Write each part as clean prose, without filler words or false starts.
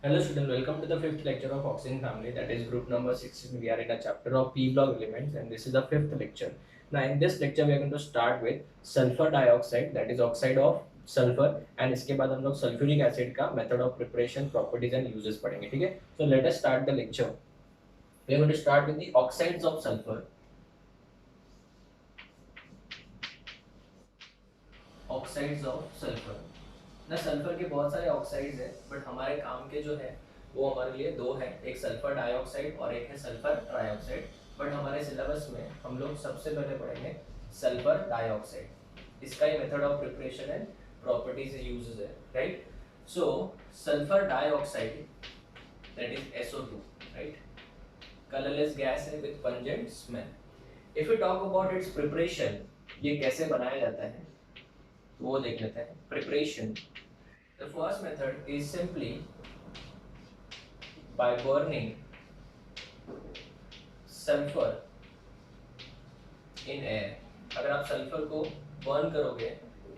Hello student, welcome to the fifth lecture of oxygen family, that is group number 16. We are in a chapter of P block elements and this is the fifth lecture. Now in this lecture we are going to start with sulfur dioxide, that is oxide of sulfur, and इसके बाद हम लोग sulfuric acid का method of preparation, properties and uses पढ़ेंगे. ठीक है? So let us start the lecture. We are going to start with the oxides of sulfur. Oxides of sulfur. ना sulphur के बहुत सारे ऑक्साइड्स हैं, बट हमारे काम के जो है वो हमारे लिए दो है, एक सल्फर डाइऑक्साइड और एक है सल्फर ट्राइऑक्साइड. बट हमारे सिलेबस में हम लोग सबसे पहले पढ़ेंगे सल्फर डाइऑक्साइड. इसका ही method of preparation and properties uses है, right. So sulphur dioxide that is SO2, right, colourless gas है with pungent smell. If you talk about its preparation, ये कैसे बनाया जाता है वो देख लेते हैं. Preparation, the first method is simply by burning sulfur in air. अगर आप सल्फर को बर्न करोगे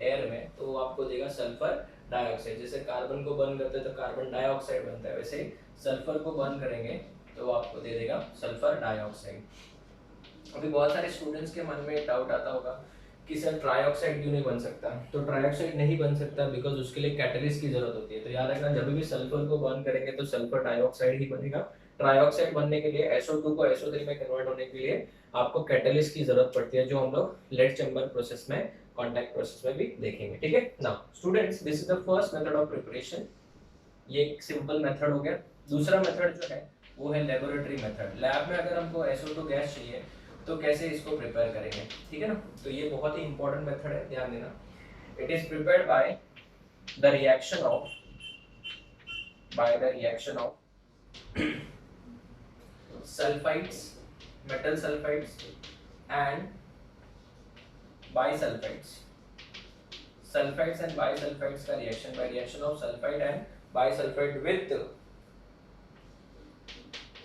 एयर में तो वो आपको देगा सल्फर डाइऑक्साइड. जैसे कार्बन को बर्न करते हैं तो कार्बन डाइऑक्साइड बनता है, वैसे सल्फर को बर्न करेंगे तो वो आपको दे देगा सल्फर डाइऑक्साइड. अभी बहुत सारे स्टूडेंट्स के मन में डाउट आता होगा कि सर ट्राइऑक्साइड क्यों नहीं बन सकता. तो ट्राइऑक्साइड नहीं बन सकता बिकॉज उसके लिए कैटलिस्ट की जरूरत होती है. तो याद रखना, जब भी सल्फर को बर्न करेंगे तो सल्फर डाइऑक्साइड ही बनेगा. ट्राइऑक्साइड बनने के लिए SO2 को SO3 में कन्वर्ट होने के लिए आपको कैटलिस्ट की जरूरत पड़ती है, जो हम लोग लेड चैम्बर प्रोसेस में, कॉन्टैक्ट प्रोसेस में भी देखेंगे. ठीक है. Now students, this is the first method of preparation. ये एक सिंपल मेथड हो गया. दूसरा मेथड जो है वो है लेबोरेटरी मेथड. लैब में अगर हमको SO2 गैस चाहिए तो कैसे इसको प्रिपेयर करेंगे, ठीक है ना. तो ये बहुत ही इंपॉर्टेंट मेथड है, ध्यान देना. It is prepared by the reaction of sulphides, metal sulphides and bisulphides. Sulphides and bisulphides का reaction by reaction of sulphide and bisulphide with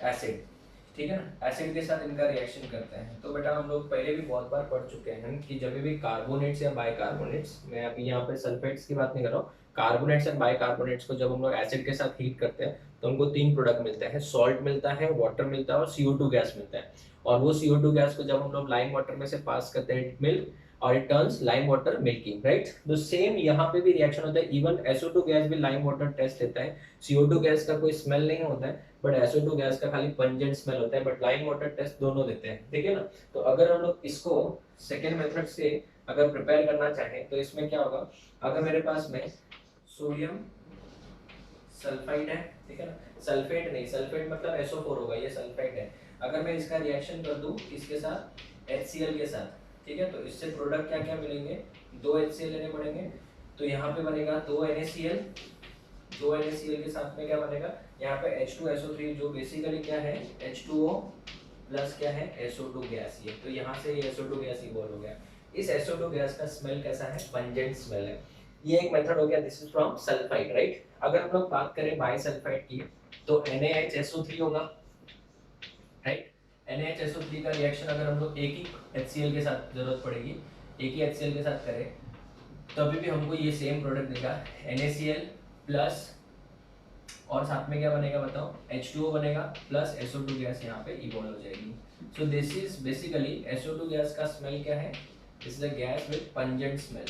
acid. ठीक है ना, एसिड के साथ इनका रिएक्शन करते हैं. तो बेटा हम लोग पहले भी बहुत बार पढ़ चुके हैं कि जब भी कार्बोनेट्स या बाइकार्बोनेट्स, मैं अभी यहाँ पे सल्फेट्स की बात नहीं कर रहा हूँ, कार्बोनेट्स एंड बाइकार्बोनेट्स को जब हम लोग एसिड के साथ हीट करते हैं तो उनको तीन प्रोडक्ट मिलते हैं. सॉल्ट मिलता है, वाटर मिलता है और CO2 गैस मिलता है. और वो CO2 गैस को जब हम लोग लाइम वाटर में से पास करते हैं मिल्क, और it turns lime water milky, right. तो सेम यहाँ पे भी रिएक्शन होता है. इवन SO2 गैस भी लाइम वाटर टेस्ट लेता है. CO2 गैस का कोई स्मेल नहीं होता है, बट SO2 गैस का खाली पंजेंट स्मेल होता है. बट लाइम वाटर टेस्ट दोनों देते हैं, ठीक है ना. तो अगर हम लोग इसको सेकेंड मेथड से अगर प्रिपेयर करना चाहें तो इसमें क्या होगा, अगर मेरे पास में सोडियम सल्फाइड है, ठीक है ना, सल्फेट नहीं, सल्फेट मतलब SO4 होगा, ये सल्फाइड है. अगर मैं इसका रिएक्शन कर दूं किसके साथ, HCl के साथ, ठीक है. तो इससे प्रोडक्ट क्या क्या मिलेंगे, दो HCl लेने पड़ेंगे. तो यहाँ पे बनेगा दो NaCl, दो NaCl के साथ में क्या बनेगा, यहाँ पे H2SO3 जो बेसिकली क्या है H2O प्लस क्या है SO2 गैस. ये तो यहाँ से ये SO2 गैस इवॉल्व हो गया. इस SO2 गैस का स्मेल कैसा है, पंजेंट स्मेल है. ये एक मेथड हो गया, this is from sulphide, right. अगर हम लोग बात करें बाइसल्फाइड की तो NaHSO3 होगा, राइट. NaHSO3 का रिएक्शन अगर हम लोग एक ही HCl के साथ जरूरत पड़ेगी, एक ही HCl के साथ करें तभी भी हमको ये सेम प्रोडक्ट देगा NaCl प्लस, और साथ में क्या बनेगा बताओ, H2O बनेगा प्लस SO2 गैस यहाँ पे इवॉल्व हो जाएगी. So this is basically SO2 gas का स्मेल क्या है, this is a gas with pungent smell.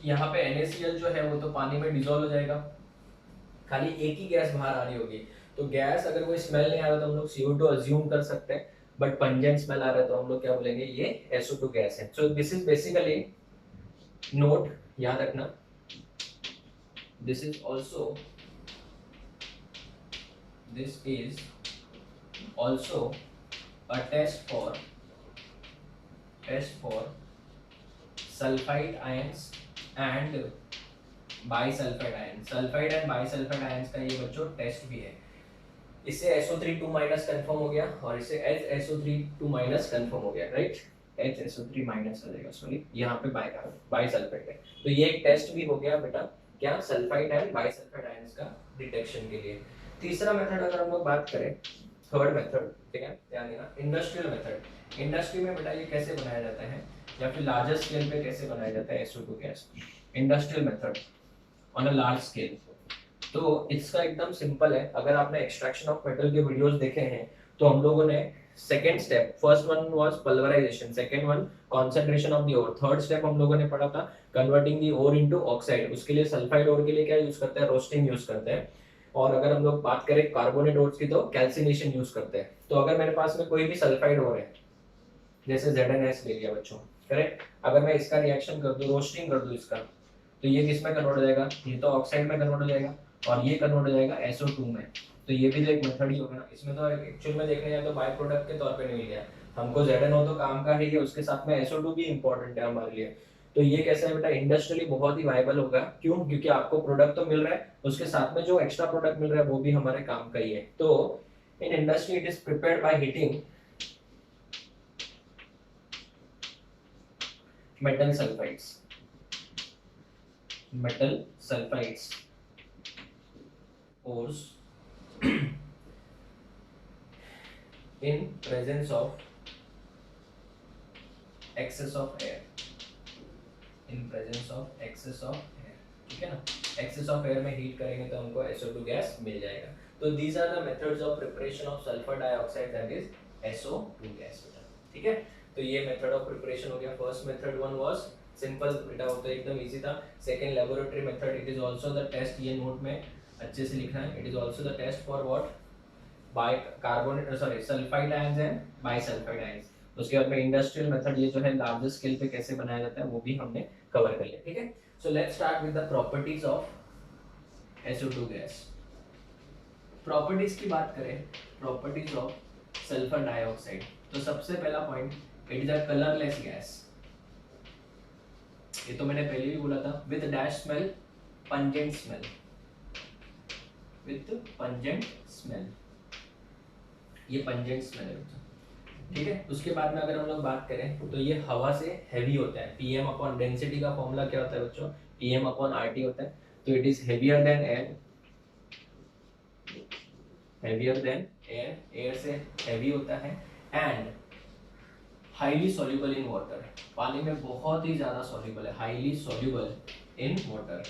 यहाँ पे NaCl जो है वो तो पानी में डिसॉल्व हो जाएगा, खाली एक ही गैस बाहर आ रही होगी. तो गैस अगर कोई स्मेल नहीं आ रहा तो हम लोग CO2 अज्यूम कर सकते हैं, बट पंजेंट स्मेल आ रहा है तो हम लोग क्या बोलेंगे, ये SO2 गैस है. So this is basically, note याद रखना, this is also a test for sulfide ions and bisulfide ions. Sulphide and bisulphide ions का ये बच्चों टेस्ट भी है. इससे SO3 2 माइनस कंफर्म हो गया और इससे HSO3 2 माइनस कंफर्म हो गया, राइट. HSO3 माइनस आ जाएगा, सॉरी यहाँ पे बाइसल्फाइड है. तो ये एक टेस्ट भी हो गया बेटा, क्या, सल्फाइड एंड बाइसल्फाइड आयंस का डिटेक्शन के लिए. तीसरा मेथड अगर हम लोग बात करें, थर्ड मेथड, ठीक है, ध्यान देना, इंडस्ट्रियल मेथड. इंडस्ट्री में बेटा ये कैसे बनाया जाता है या फिर लार्जर स्केल पे कैसे बनाया जाता है SO2 gas. Industrial method on a large scale. तो इसका एकदम सिंपल है। अगर आपने एक्सट्रैक्शन ऑफ मेटल के वीडियोस देखे हैं तो हम लोगों ने second step, first one was pulverisation, second one concentration of the ore, third step हम लोगों ने पढ़ा था converting the ore into oxide. उसके लिए सल्फाइड ओर के लिए क्या यूज करते हैं, रोस्टिंग यूज करते हैं। और अगर हम लोग बात करें कार्बोनेट ओर्स की तो कैल्सिनेशन यूज करते हैं। तो अगर मेरे पास में कोई भी सल्फाइड ओर है, जैसे ZnS ले लिया बच्चों, करेक्ट, अगर मैं इसका रिएक्शन कर दूं, रोस्टिंग कर दूं इसका, तो ये किस में कन्वर्ट हो जाएगा, ये तो ऑक्साइड में कन्वर्ट हो जाएगा और ये कन्वर्ट हो जाएगा SO2 में। तो ये भी तो एक मेथड ही होगा ना। इसमें तो एक्चुअल में देखने जाए तो बाय प्रोडक्ट के तौर पे नहीं लिया, हमको ZnO तो काम का है ही, उसके साथ में SO2 भी इंपॉर्टेंट है हमारे लिए। तो ये कैसा है बेटा, इंडस्ट्रियली बहुत ही वायबल होगा। क्यों? क्योंकि आपको प्रोडक्ट तो मिल रहा है, उसके साथ में जो एक्स्ट्रा प्रोडक्ट मिल रहा है वो भी हमारे काम का ही है। तो in industry it is prepared by heating metal sulfides, metal sulfides ores in presence of excess of air, in presence of excess of air, ठीक है ना। excess of air में हीट करेंगे तो हमको SO2 गैस मिल जाएगा। तो these are the methods of preparation of sulfur dioxide, that is SO2 gas, ठीक है। तो ये मेथड ऑफ प्रिपरेशन हो गया। First method one was simple बेटा, वो तो एकदम इजी था। Second laboratory method, it is also the test, ये नोट में अच्छे से लिखना है, it is also the test for what, by carbonate sorry sulphide ions and bisulphide ions. उसके बाद में इंडस्ट्रियल मेथड, ये जो है लार्ज स्केल पे कैसे बनाया जाता है वो भी हमने कवर कर लिया, ठीक है। सो let's start with the properties of SO2 gas. Properties की बात करें, प्रॉपर्टीज ऑफ सल्फर डाइऑक्साइड, तो सबसे पहला point, it is a colourless gas. ये तो मैंने पहले भी बोला था, with dash smell, pungent smell, with pungent smell, ये पंजेंट स्मेल है, ठीक है। उसके बाद में अगर हम लोग बात करें तो ये हवा से हैवी होता है। PM अपॉन डेंसिटी का फॉर्मूला क्या होता है बच्चों, PM अपॉन RT होता है। तो it is heavier than air, heavier than air, air से हैवी होता है, and highly soluble in water, पानी में बहुत ही ज्यादा सॉल्युबल है, हाईली सॉल्युबल इन वाटर।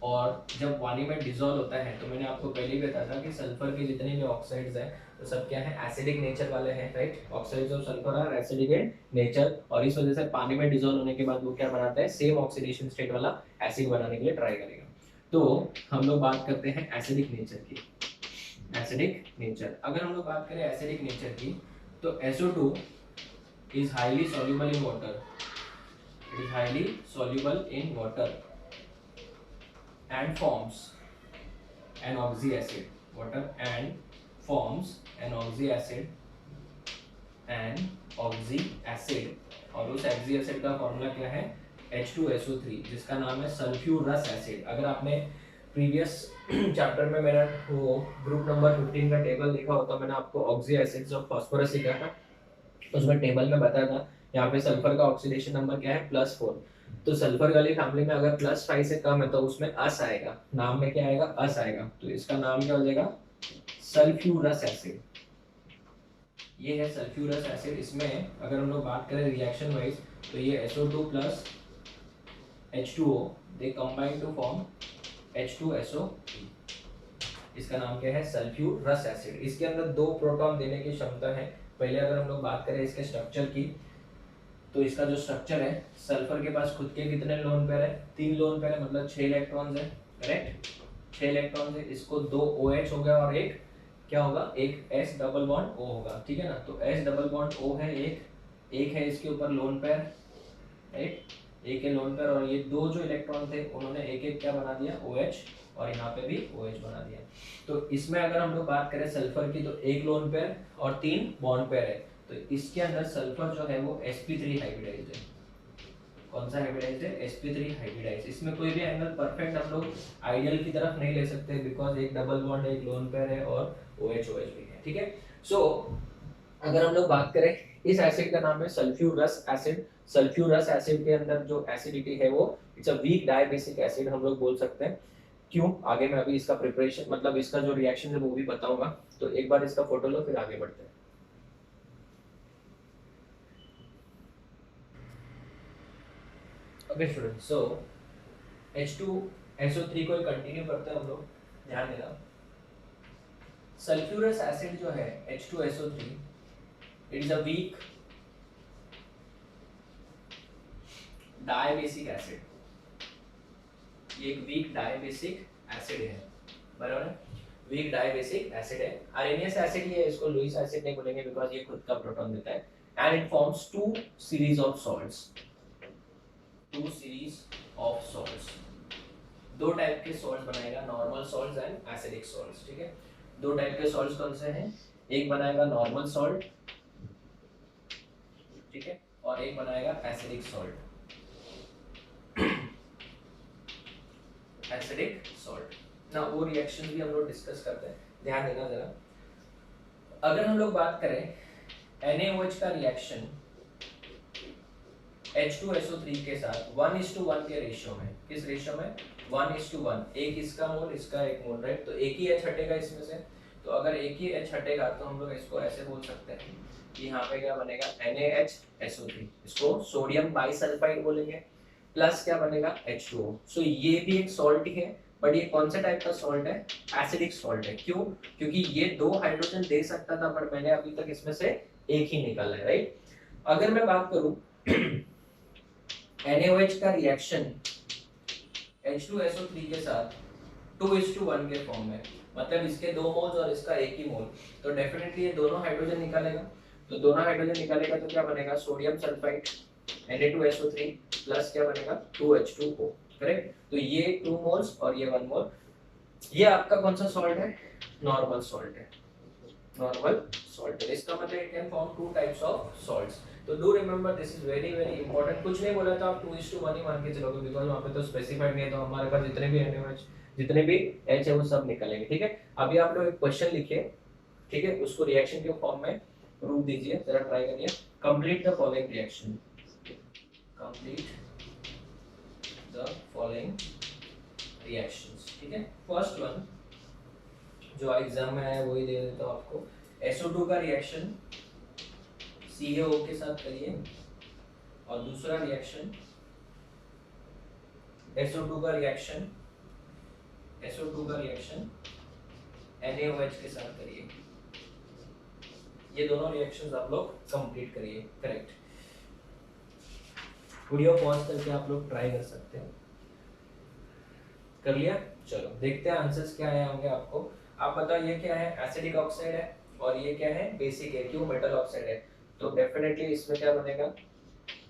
और जब पानी में डिजोल्व होता है, तो मैंने आपको पहले ही बताया था कि सल्फर के जितने भी ऑक्साइड्स हैं तो सब क्या है, एसिडिक नेचर वाले हैं, right. Oxides of sulphur are acidic in nature, और इस वजह से पानी में डिजोल्व होने के बाद वो क्या बनाता है, सेम ऑक्सीडेशन स्टेट वाला एसिड बनाने के लिए ट्राई करेगा। तो हम लोग बात करते हैं एसिडिक नेचर की। एसिडिक नेचर, अगर हम लोग बात करें एसिडिक नेचर की, तो SO2 is highly soluble in water, it is highly soluble in water and forms an oxy acid, water and forms an oxy acid, and oxy acid, और उस oxy acid का फॉर्मूला क्या है, H2SO3, जिसका नाम है सल्फ्यूरस एसिड। अगर आपने प्रीवियस चैप्टर में मेरा वो ग्रुप नंबर 15 का टेबल देखा हो तो मैंने आपको ऑक्सी एसिड्स ऑफ फास्फोरस लिखा था, उसमें टेबल में बताया था यहाँ पे सल्फर का ऑक्सीडेशन नंबर क्या है, +4। तो सल्फर वाली फैमिली में अगर +5 से कम है तो उसमें अस आएगा, नाम में क्या आएगा, अस आएगा। तो इसका नाम क्या हो जाएगा, सल्फ्यूरस एसिड। ये है सल्फ्यूरस एसिड। इसमें अगर हम लोग बात करें रिएक्शन वाइज, तो ये SO2 plus H2O, they combine to form H2SO3। इसका नाम क्या है, सल्फ्यूरस एसिड। इसके अंदर 2 प्रोटॉन देने की क्षमता है। पहले अगर हम लोग बात करें इसके स्ट्रक्चर की, तो इसका जो स्ट्रक्चर है, सल्फर के पास खुद के कितने लोन पेयर है, 3 लोन पेयर है, मतलब 6 इलेक्ट्रॉन्स है, करेक्ट, 6 इलेक्ट्रॉन्स है। इसको 2 OH हो गया और एक क्या होगा, एक S डबल बॉन्ड O होगा, ठीक है ना। तो S डबल बॉन्ड O है, एक है इसके ऊपर लोन पेयर, राइट, एक है लोन पेयर, और ये 2 जो इलेक्ट्रॉन थे उन्होंने एक एक क्या बना दिया, OH, और यहाँ पे भी OH बना दिया। तो इसमें अगर हम लोग बात करें सल्फर की, तो एक लोन पेयर और 3 बॉन्ड पेयर है। तो इसके अंदर सल्फर जो है वो sp3 हाइब्रिडाइज्ड है। कौन सा हाइब्रिडाइज्ड है, sp3 हाइब्रिडाइज्ड। इसमें कोई भी एंगल परफेक्ट हम लोग आइडियल की तरफ नहीं ले सकते, बिकॉज एक डबल बॉन्ड, एक लोन पेयर है और OH भी है, ठीक है। सो अगर हम लोग बात करें, इस एसिड का नाम है सल्फ्यूरस एसिड। सल्फ्यूरस एसिड के अंदर जो एसिडिटी है वो it's a weak dibasic acid हम लोग बोल सकते हैं। क्यों, आगे मैं अभी इसका प्रिपरेशन, मतलब इसका जो रिएक्शन है वो भी बताऊंगा। तो एक बार इसका फोटो लो, फिर आगे बढ़ते हैं। Okay students, so H2 SO3 को कंटिन्यू करते हैं हम लोग, ध्यान देना। सल्फ्यूरस एसिड जो है H2SO3, it is a weak dibasic acid, ये एक वीक डायबेसिक एसिड है, बराबर है, वीक डायबेसिक एसिड है। आर्सेनियस एसिड ही है, इसको लुईस एसिड नहीं बोलेंगे बिकॉज़ ये खुद का प्रोटॉन देता है। And it forms two series of salts, two series of salts, दो टाइप के सॉल्ट्स बनाएगा, normal salts and acidic salts, ठीक है। दो टाइप के सॉल्ट्स कौन से हैं, एक बनाएगा नॉर्मल सॉल्ट, ठीक है, और एक बनाएगा एसिडिक सॉल्ट, एसिडिक सॉल्ट ना। वो रिएक्शन भी हम लोग डिस्कस करते हैं, ध्यान देना जरा। अगर हम लोग बात करें NaOH का रिएक्शन H2SO3 के साथ 1:1 के रेशियो में, किस रेशियो में, 1:1, एक इसका मोल इसका एक मोल, राइट, तो एक ही H हटेगा इसमें से। तो अगर एक ही H हटेगा तो हम लोग इसको ऐसे बोल सकते हैं कि यहाँ पे क्या बनेगा, NaHSO3, इसको सोडियम बाइसल्फाइड बोलेंगे, प्लस क्या बनेगा, H2O। सो ये भी एक सॉल्ट ही है, बट ये कौन सा टाइप का सॉल्ट है, एसिडिक सॉल्ट है। क्यों, क्योंकि ये दो हाइड्रोजन दे सकता था, पर मैंने अभी तक इसमें से एक ही निकाला है, राइट। अगर मैं बात करूं NaOH का रिएक्शन H2SO3 के साथ 2:1 के फॉर्म में, मतलब इसके दो मोल्स और इसका एक ही मोल, तो डेफिनेटली ये दोनों हाइड्रोजन निकालेगा। तो दोनों हाइड्रोजन निकालेगा तो क्या बनेगा, सोडियम सल्फाइड Na2SO3 प्लस क्या बनेगा, 2H2O, करेक्ट। तो ये 2 मोल्स और ये 1 मोल, ये आपका कौन सा सॉल्ट है, नॉर्मल सॉल्ट है, नॉर्मल सॉल्ट है। इसका मतलब it can form two types of salts. तो do remember this is very very important. कुछ नहीं बोला तो आप 2:1 ही मान के चलोगे, बिकॉज़ वहां पे तो स्पेसिफाइड नहीं है, तो हमारे पास जितने भी NaOH जितने भी H है वो सब निकलेंगे, ठीक है। अभी आप लोग एक क्वेश्चन लिखिए, ठीक है, उसको रिएक्शन के फॉर्म में रूप दीजिए, जरा ट्राई करिए। Complete the following reaction, complete the following reactions, ठीक है। फर्स्ट वन जो एग्जाम में आया वही दे देता हूं आपको। SO2 का रिएक्शन CaO के साथ करिए, और दूसरा रिएक्शन SO2 का रिएक्शन NaOH के साथ करिए। ये दोनों रिएक्शंस आप लोग कंप्लीट करिए, करेक्ट। वीडियो पॉज करके आप लोग ट्राई कर सकते हैं। कर लिया, चलो देखते हैं आंसर्स क्या आए होंगे आपको। आप बताओ ये क्या है, एसिडिक ऑक्साइड है, और ये क्या है, बेसिक है, क्यों, मेटल ऑक्साइड है। तो डेफिनेटली इसमें क्या बनेगा,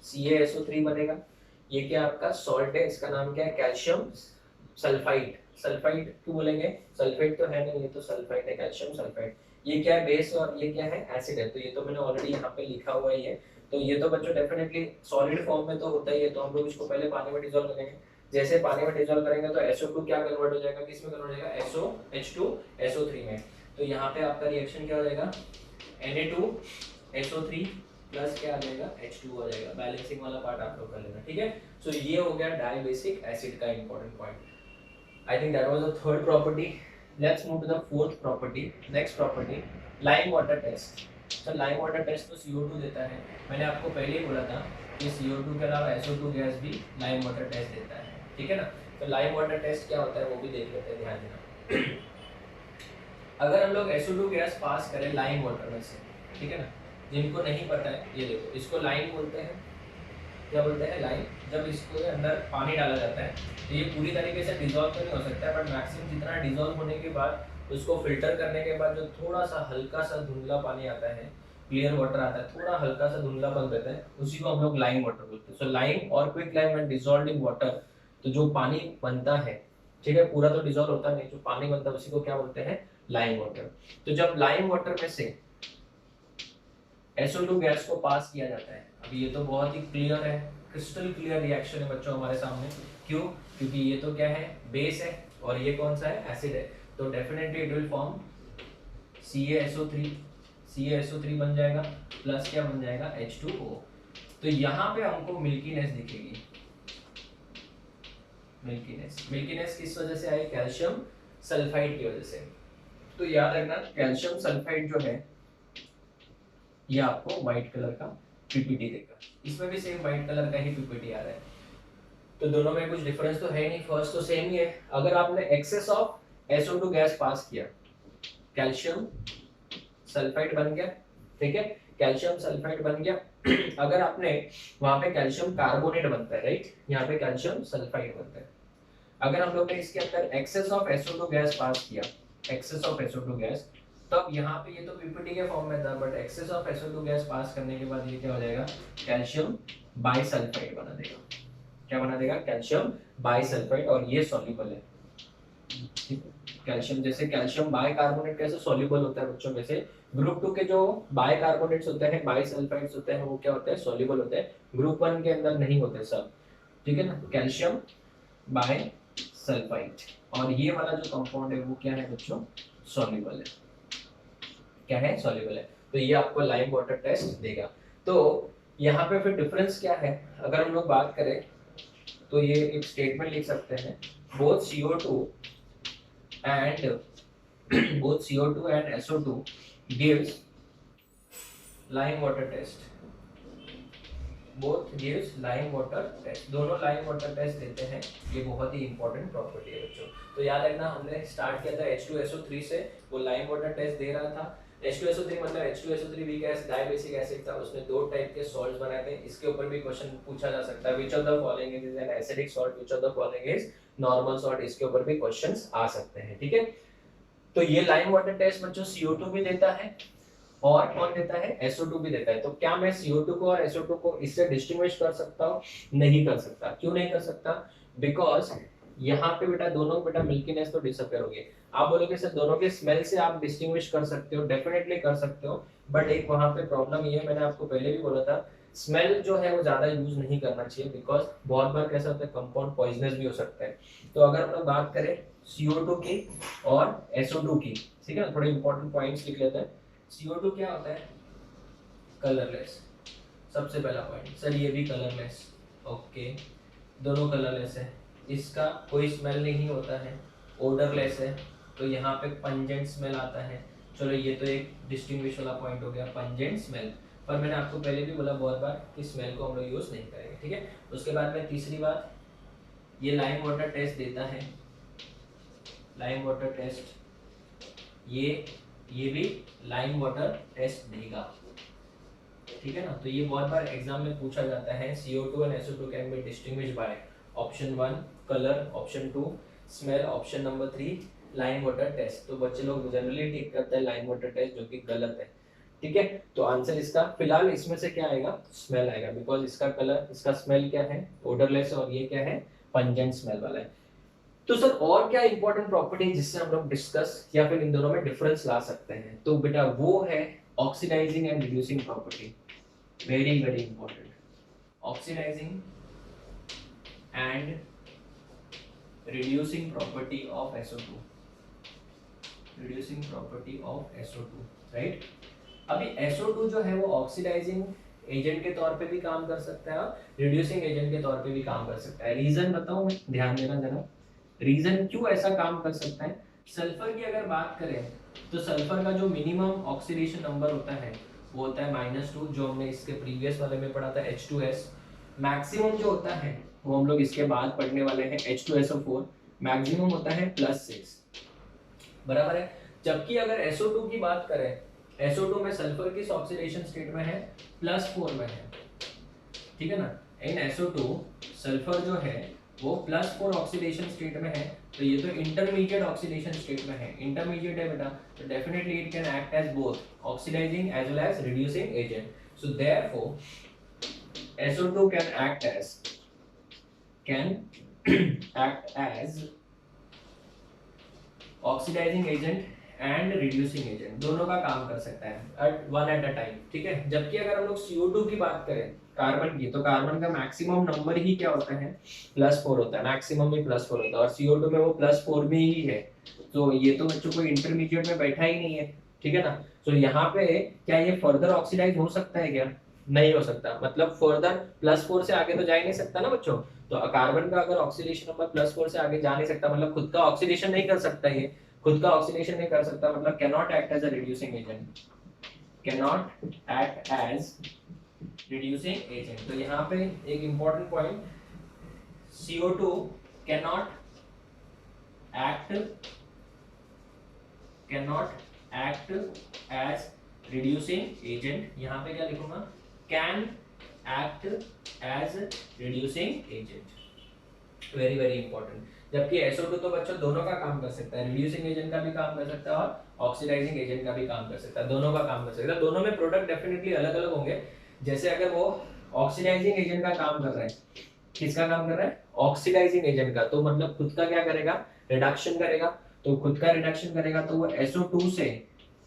CaSO3 बनेगा। ये क्या आपका सॉल्ट है, इसका नाम क्या है, कैल्शियम सल्फाइड। सल्फाइड क्यों बोलेंगे, सल्फेट तो है नहीं, ये तो सल्फाइड है, कैल्शियम सल्फाइड। ये क्या है, बेस, और ये क्या है, एसिड है। तो ये तो मैंने ऑलरेडी यहाँ पे लिखा हुआ ही है। तो ये तो बच्चों डेफिनेटली सॉलिड फॉर्म में तो होता ही है, तो हम लोग इसको पहले पानी में डिसॉल्व करेंगे। जैसे पानी में डिसॉल्व करेंगे तो SO2 क्या कन्वर्ट हो जाएगा, किस में कन्वर्ट हो जाएगा, H2SO3 में। तो यहाँ पे आपका रिएक्शन क्या हो जाएगा, Na2SO3 प्लस क्या आ जाएगा, H2 आ जाएगा। बैलेंसिंग वाला पार्ट आप लोग कर लेना, ठीक है। सो ये हो गया डायबेसिक एसिड का important point. I think that was the third property. Let's move to the fourth property. Next property, lime water test. So lime water test तो CO2 देता है। मैंने आपको पहले ही बोला था कि CO2 के अलावा SO2 गैस भी lime water test देता है, ठीक है ना। तो lime water test क्या होता है वो भी देख लेते हैं, ध्यान देना। अगर हम लोग SO2 गैस पास करें लाइम वाटर में से, ठीक है ना, जिनको नहीं पता है ये देखो, इसको लाइम बोलते हैं, क्या बोलते हैं, लाइम। जब इसको अंदर पानी डाला जाता है तो ये पूरी तरीके से डिसॉल्व तो नहीं हो सकता है, बट मैक्सिमम जितना डिसॉल्व होने के बाद उसको फिल्टर करने के बाद जो थोड़ा सा हल्का सा धुंधला पानी आता है, क्लियर वाटर आता है, थोड़ा हल्का सा धुंधलापन रहता है, उसी को हम लोग लाइम वाटर बोलते हैं। सो लाइम और quick lime and dissolved in water, तो जो पानी बनता है, ठीक है, पूरा तो डिसॉल्व होता नहीं, जो पानी बनता है उसी को क्या बोलते हैं, लाइम वाटर। तो जब लाइम वाटर में से SO2 गैस को पास किया जाता है, अभी ये तो बहुत ही क्लियर है, क्रिस्टल क्लियर रिएक्शन है बच्चों हमारे सामने। क्यों, क्योंकि ये तो क्या है, बेस है, और ये कौन सा है, एसिड है। तो definitely it will form CaSO3 बन जाएगा, प्लस क्या बन जाएगा, H2O। तो यहाँ पे हमको मिल्कीनेस दिखेगी। मिल्कीनेस किस वजह से आई, कैल्शियम सल्फाइड की वजह से। तो याद रखना कैल्शियम सल्फाइड जो है ये आपको व्हाइट कलर का पीपीटी देगा। इसमें भी सेम व्हाइट कलर का ही पीपीटी आ रहा है। तो दोनों में कुछ डिफरेंस तो है नहीं, फर्स्ट तो सेम ही है। अगर आपने एक्सेस ऑफ SO2 गैस पास किया, कैल्शियम सल्फाइड बन गया, ठीक है, कैल्शियम सल्फाइड बन गया। अगर आपने वहां पे कैल्शियम कार्बोनेट बनता है, राइट, यहाँ पे कैल्शियम सल्फाइड बनता है। अगर हम लोग ने इसके अंदर एक्सेस ऑफ SO2 गैस पास किया, एक्सेस ऑफ SO2 गैस, तब यहाँ पे ये तो पीपीटी के फॉर्म में था, but excess of SO2 gas pass करने के बाद ये क्या हो जाएगा, कैल्शियम बाइसल्फाइड बना देगा। क्या बना देगा, कैल्शियम बाइसल्फाइड, और ये सॉल्युबल है। कैल्शियम, जैसे कैल्शियम बाइकार्बोनेट कैसे सॉल्युबल होता है बच्चों, वैसे ग्रुप 2 के जो बाइकार्बोनेट्स होते हैं, बाइसल्फाइड्स होते हैं, वो क्या होते हैं, सॉल्युबल होते हैं। ग्रुप 1 के अंदर नहीं होते सब, ठीक है ना। कैल्शियम बाइसल्फाइड, और ये वाला जो कंपाउंड है वो क्या है बच्चों, सॉल्युबल है। क्या है, सॉल्युबल है। तो ये आपको लाइम वाटर टेस्ट देगा। तो यहाँ पे फिर डिफरेंस क्या है, अगर हम लोग बात करें तो ये एक स्टेटमेंट लिख सकते हैं, both CO2 and SO2 gives lime water test, both gives lime water test, दोनों lime water test देते हैं। ये बहुत ही इंपॉर्टेंट प्रॉपर्टी है बच्चों। तो याद रखना, हमने स्टार्ट किया था H2SO3 से, वो lime water test दे रहा था। H2SO3 मतलब H2SO3 weak acid dibasic acid था, उसने दो टाइप के सॉल्ट्स बनाए थे। इसके ऊपर भी क्वेश्चन पूछा जा सकता है, which of the following is an acidic salt, which of the following is normal salt, इसके ऊपर भी क्वेश्चंस आ सकते हैं, ठीक है। तो ये लाइम वाटर टेस्ट बच्चों CO2 भी देता है, और कौन देता है, SO2 भी देता है। तो क्या मैं CO2 को और SO2 को इससे डिस्टिंग्विश कर सकता हूँ, नहीं कर सकता। क्यों नहीं कर सकता, बिकॉज यहाँ पे बेटा दोनों बेटा मिल्कीनेस तो डिसअपियर होगी। आप बोलोगे सर दोनों के स्मेल से आप डिस्टिंग्विश कर सकते हो, डेफिनेटली कर सकते हो, बट एक वहां पे प्रॉब्लम ये है, मैंने आपको पहले भी बोला था, स्मेल जो है वो ज्यादा यूज नहीं करना चाहिए, बिकॉज बहुत बार कैसा होता है, कंपाउंड पॉइजनस भी हो सकता है। तो अगर हम लोग बात करें CO2 की और SO2 की, ठीक है ना, थोड़े इंपॉर्टेंट पॉइंट्स लिख लेते हैं। CO2 क्या होता है, कलरलेस, सबसे पहला पॉइंट। सर ये भी कलरलेस, ओके, दोनों कलरलेस है, इसका कोई स्मेल नहीं होता है, ओडरलेस है, तो यहाँ पे पंजेंट स्मेल आता है। चलो ये तो एक डिस्टिंग्विश वाला पॉइंट हो गया, पंजेंट स्मेल। पर मैंने आपको पहले भी बोला बहुत बार कि स्मेल को हम लोग यूज नहीं करेंगे, ठीक है। उसके बाद में तीसरी बात, ये लाइम वाटर टेस्ट देता है, लाइम वाटर टेस्ट, ये भी लाइम वाटर टेस्ट देगा, ठीक है ना। तो ये बहुत बार एग्जाम में पूछा जाता है, CO2 and SO2 can be distinguished by option 1 colour, option 2 smell, option number 3 lime water test. तो बच्चे लोग जनरली टिक करते हैं लाइम वाटर टेस्ट, जो कि गलत है, ठीक है। तो आंसर इसका फिलहाल इसमें से क्या आएगा, स्मेल आएगा, बिकॉज इसका कलर, इसका स्मेल क्या है, ओडरलेस, और ये क्या है, पंजेंट स्मेल वाला है। तो सर और क्या इंपॉर्टेंट प्रॉपर्टी है जिससे हम लोग डिस्कस या फिर इन दोनों में डिफरेंस ला सकते हैं, तो बेटा वो है oxidising and reducing property, very very important. Oxidising and reducing property of SO2, reducing property of SO2, right. अभी SO2 जो है वो ऑक्सीडाइजिंग एजेंट के तौर पे भी काम कर सकता है और रिड्यूसिंग एजेंट के तौर पे भी काम कर सकता है। रीजन बताऊं मैं, ध्यान देना जरा, रीजन क्यों ऐसा काम कर सकता है। सल्फर की अगर बात करें तो सल्फर का जो मिनिमम ऑक्सीडेशन नंबर होता है वो होता है -2, जो हमने इसके प्रीवियस वाले में पढ़ा था H2S। मैक्सिमम जो होता है वो हम लोग इसके बाद पढ़ने वाले हैं H2SO4, मैक्सिमम होता है +6, बराबर है। जबकि अगर SO2 की बात करें, SO2 में सल्फर किस ऑक्सीडेशन स्टेट में है, +4 में है, ठीक है ना। इन SO2 सल्फर जो है वो +4 ऑक्सीडेशन स्टेट में है, तो ये तो इंटरमीडिएट ऑक्सीडेशन स्टेट में है, इंटरमीडिएट है बेटा, तो definitely it can act as both oxidising as well as reducing agent. So therefore SO2 can act as oxidising agent and reducing agent, दोनों का काम कर सकता है एट अ टाइम, ठीक है। जबकि अगर हम लोग CO2 की बात करें, कार्बन की, तो कार्बन का मैक्सिमम नंबर ही क्या होता है, +4 होता है, मैक्सिमम ही +4 होता है, और CO2 में वो +4 भी ही है, तो ये तो बच्चों को इंटरमीडिएट में बैठा ही नहीं है, ठीक है ना। तो यहाँ पे क्या ये फर्दर ऑक्सीडाइज हो सकता है क्या, नहीं हो सकता, मतलब फर्दर +4 से आगे तो जा ही नहीं सकता ना बच्चों। तो कार्बन का अगर ऑक्सीडेशन नंबर +4 से आगे जा नहीं सकता, मतलब खुद का ऑक्सीडेशन नहीं कर सकता, ये खुद का ऑक्सीडेशन नहीं कर सकता, मतलब cannot act as a reducing agent, cannot act as reducing agent. तो यहाँ पे एक important point, CO2 cannot act as reducing agent, यहाँ पे क्या लिखूंगा, can act as reducing agent, very very important. जबकि SO2 तो बच्चों दोनों का काम कर सकता है, रिड्यूसिंग एजेंट का भी काम कर सकता है और ऑक्सीडाइजिंग एजेंट का भी काम कर सकता है, दोनों का काम कर सकता है। दोनों में प्रोडक्ट डेफिनेटली अलग अलग होंगे। जैसे अगर वो ऑक्सीडाइजिंग एजेंट का काम कर रहा है, किसका काम कर रहा है, ऑक्सीडाइजिंग एजेंट का, तो मतलब खुद का क्या करेगा, रिडक्शन करेगा। तो खुद का रिडक्शन करेगा तो वो SO2 से,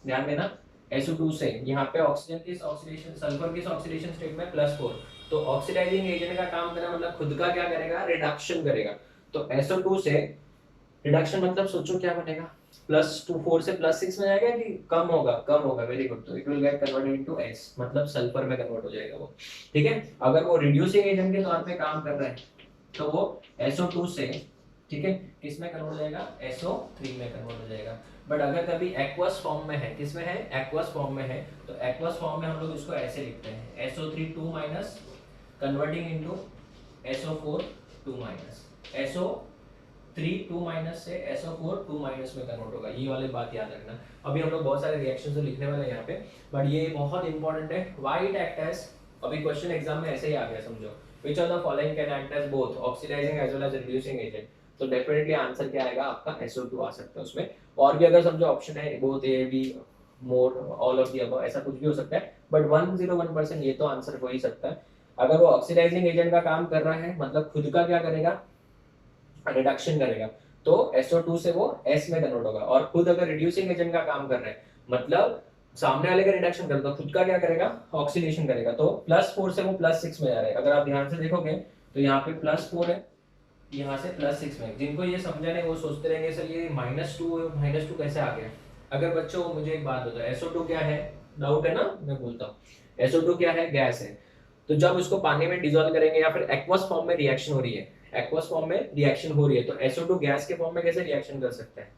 ध्यान देना, SO2 से, यहाँ पे ऑक्सीजन किस ऑक्सीडेशन, सल्फर किस ऑक्सीडेशन स्टेट में, +4। तो ऑक्सीडाइजिंग एजेंट का काम करना मतलब खुद का क्या करेगा, रिडक्शन करेगा। तो SO2 से रिडक्शन मतलब सोचो क्या बनेगा, +4 से +6 में जाएगा कि कम होगा, कम होगा, वेरी गुड। तो it will get converted into S, मतलब सल्फर में कन्वर्ट हो जाएगा वो, ठीक है। अगर वो रिड्यूसिंग एजेंट के तौर पे काम कर रहा है तो वो SO2 से, ठीक है, किस में कन्वर्ट हो जाएगा, SO3 में कन्वर्ट हो जाएगा। बट अगर कभी एक्वस फॉर्म में है, किस में है, एक्वस फॉर्म में है, तो एक्वस फॉर्म में हम लोग इसको ऐसे लिखते हैं, SO3 2- converting into SO4 2-, SO3 2- से SO4 2- में कन्वर्ट होगा। ये वाली बात याद रखना। अभी हम लोग बहुत सारे रिएक्शंस तो लिखने वाले हैं यहाँ पे, बट ये बहुत इंपॉर्टेंट है। व्हाई इट एक्ट एज, अभी क्वेश्चन एग्जाम में ऐसे ही आ गया, समझो, which of the following can act as both oxidising as well as reducing agent. तो डेफिनेटली आंसर क्या आएगा आपका, SO2 आ सकता है उसमें। और भी अगर समझो ऑप्शन है both A be more all of the above, ऐसा कुछ भी हो सकता है, बट 101% ये तो आंसर हो ही सकता है। अगर वो ऑक्सीडाइजिंग एजेंट का काम कर रहा है मतलब खुद का क्या करेगा, रिडक्शन करेगा, तो SO2 से वो S में कन्वर्ट होगा। और खुद अगर रिड्यूसिंग एजेंट का काम कर रहा है मतलब सामने वाले का रिडक्शन करेगा, खुद का क्या करेगा, ऑक्सीडेशन करेगा। तो +4 से वो +6 में जा रहा है। अगर आप ध्यान से देखोगे तो यहाँ पे +4 है, यहाँ से +6 में। जिनको ये समझा नहीं वो सोचते रहेंगे सर ये -2 कैसे आ गया। अगर बच्चों मुझे एक बात बताओ, SO2 क्या है, डाउट है ना, मैं बोलता हूँ। SO2 क्या है, गैस है। तो जब उसको पानी में डिसॉल्व करेंगे या फिर एक्वस फॉर्म में रिएक्शन हो रही है, एक्वस फॉर्म में रिएक्शन हो रही है, तो SO2 गैस के फॉर्म में कैसे रिएक्शन कर सकता है,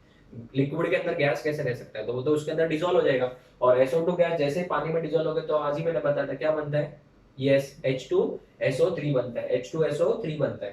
लिक्विड के अंदर गैस कैसे रह सकता है, तो वो तो उसके अंदर डिसॉल्व हो जाएगा। और SO2 गैस जैसे पानी में डिसॉल्व हो गया तो आज ही मैंने बताया था क्या बनता है, यस H2SO3 बनता है, H2SO3 बनता है।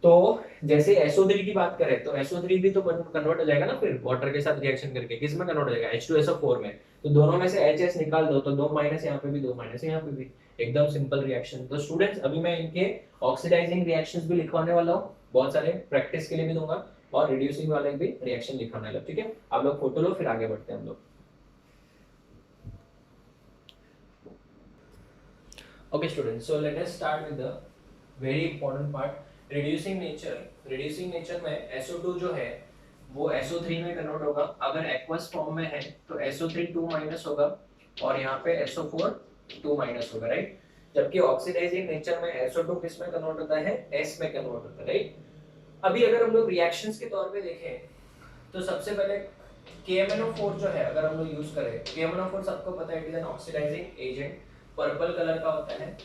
तो जैसे SO3 की बात करें तो SO3 भी तो कन्वर्ट हो जाएगा ना फिर वाटर के साथ रिएक्शन करके, किस में कन्वर्ट हो जाएगा, H2SO4 में। तो दोनों में से HS निकाल दो तो 2- यहाँ पे भी 2- यहाँ पे भी, एकदम सिंपल रिएक्शन। तो स्टूडेंट्स अभी मैं इनके ऑक्सीडाइजिंग रिएक्शंस भी लिखवाने वाला हूँ, बहुत सारे प्रैक्टिस के लिए भी दूंगा, और रिड्यूसिंग वाले भी रिएक्शन लिखवाने वाला, ठीक है। आप लोग फोटो लो फिर आगे बढ़ते हैं हम लोग। Okay students, so let us start with the very important part, reducing nature. Reducing nature में SO2 जो है वो SO3 में कन्वर्ट होगा। अगर एक्वस फॉर्म में है तो SO3 2- होगा और यहाँ पे SO4 2- होगा, राइट। जबकि ऑक्सीडाइजिंग नेचर में SO2 किस में कन्वर्ट होता है, S में कन्वर्ट होता है, राइट। अभी अगर हम लोग रिएक्शंस के तौर पे देखें तो सबसे पहले KMnO4 जो है अगर हम लोग यूज करें, KMnO4 सबको पता है it is an oxidising agent, purple colour का होता है।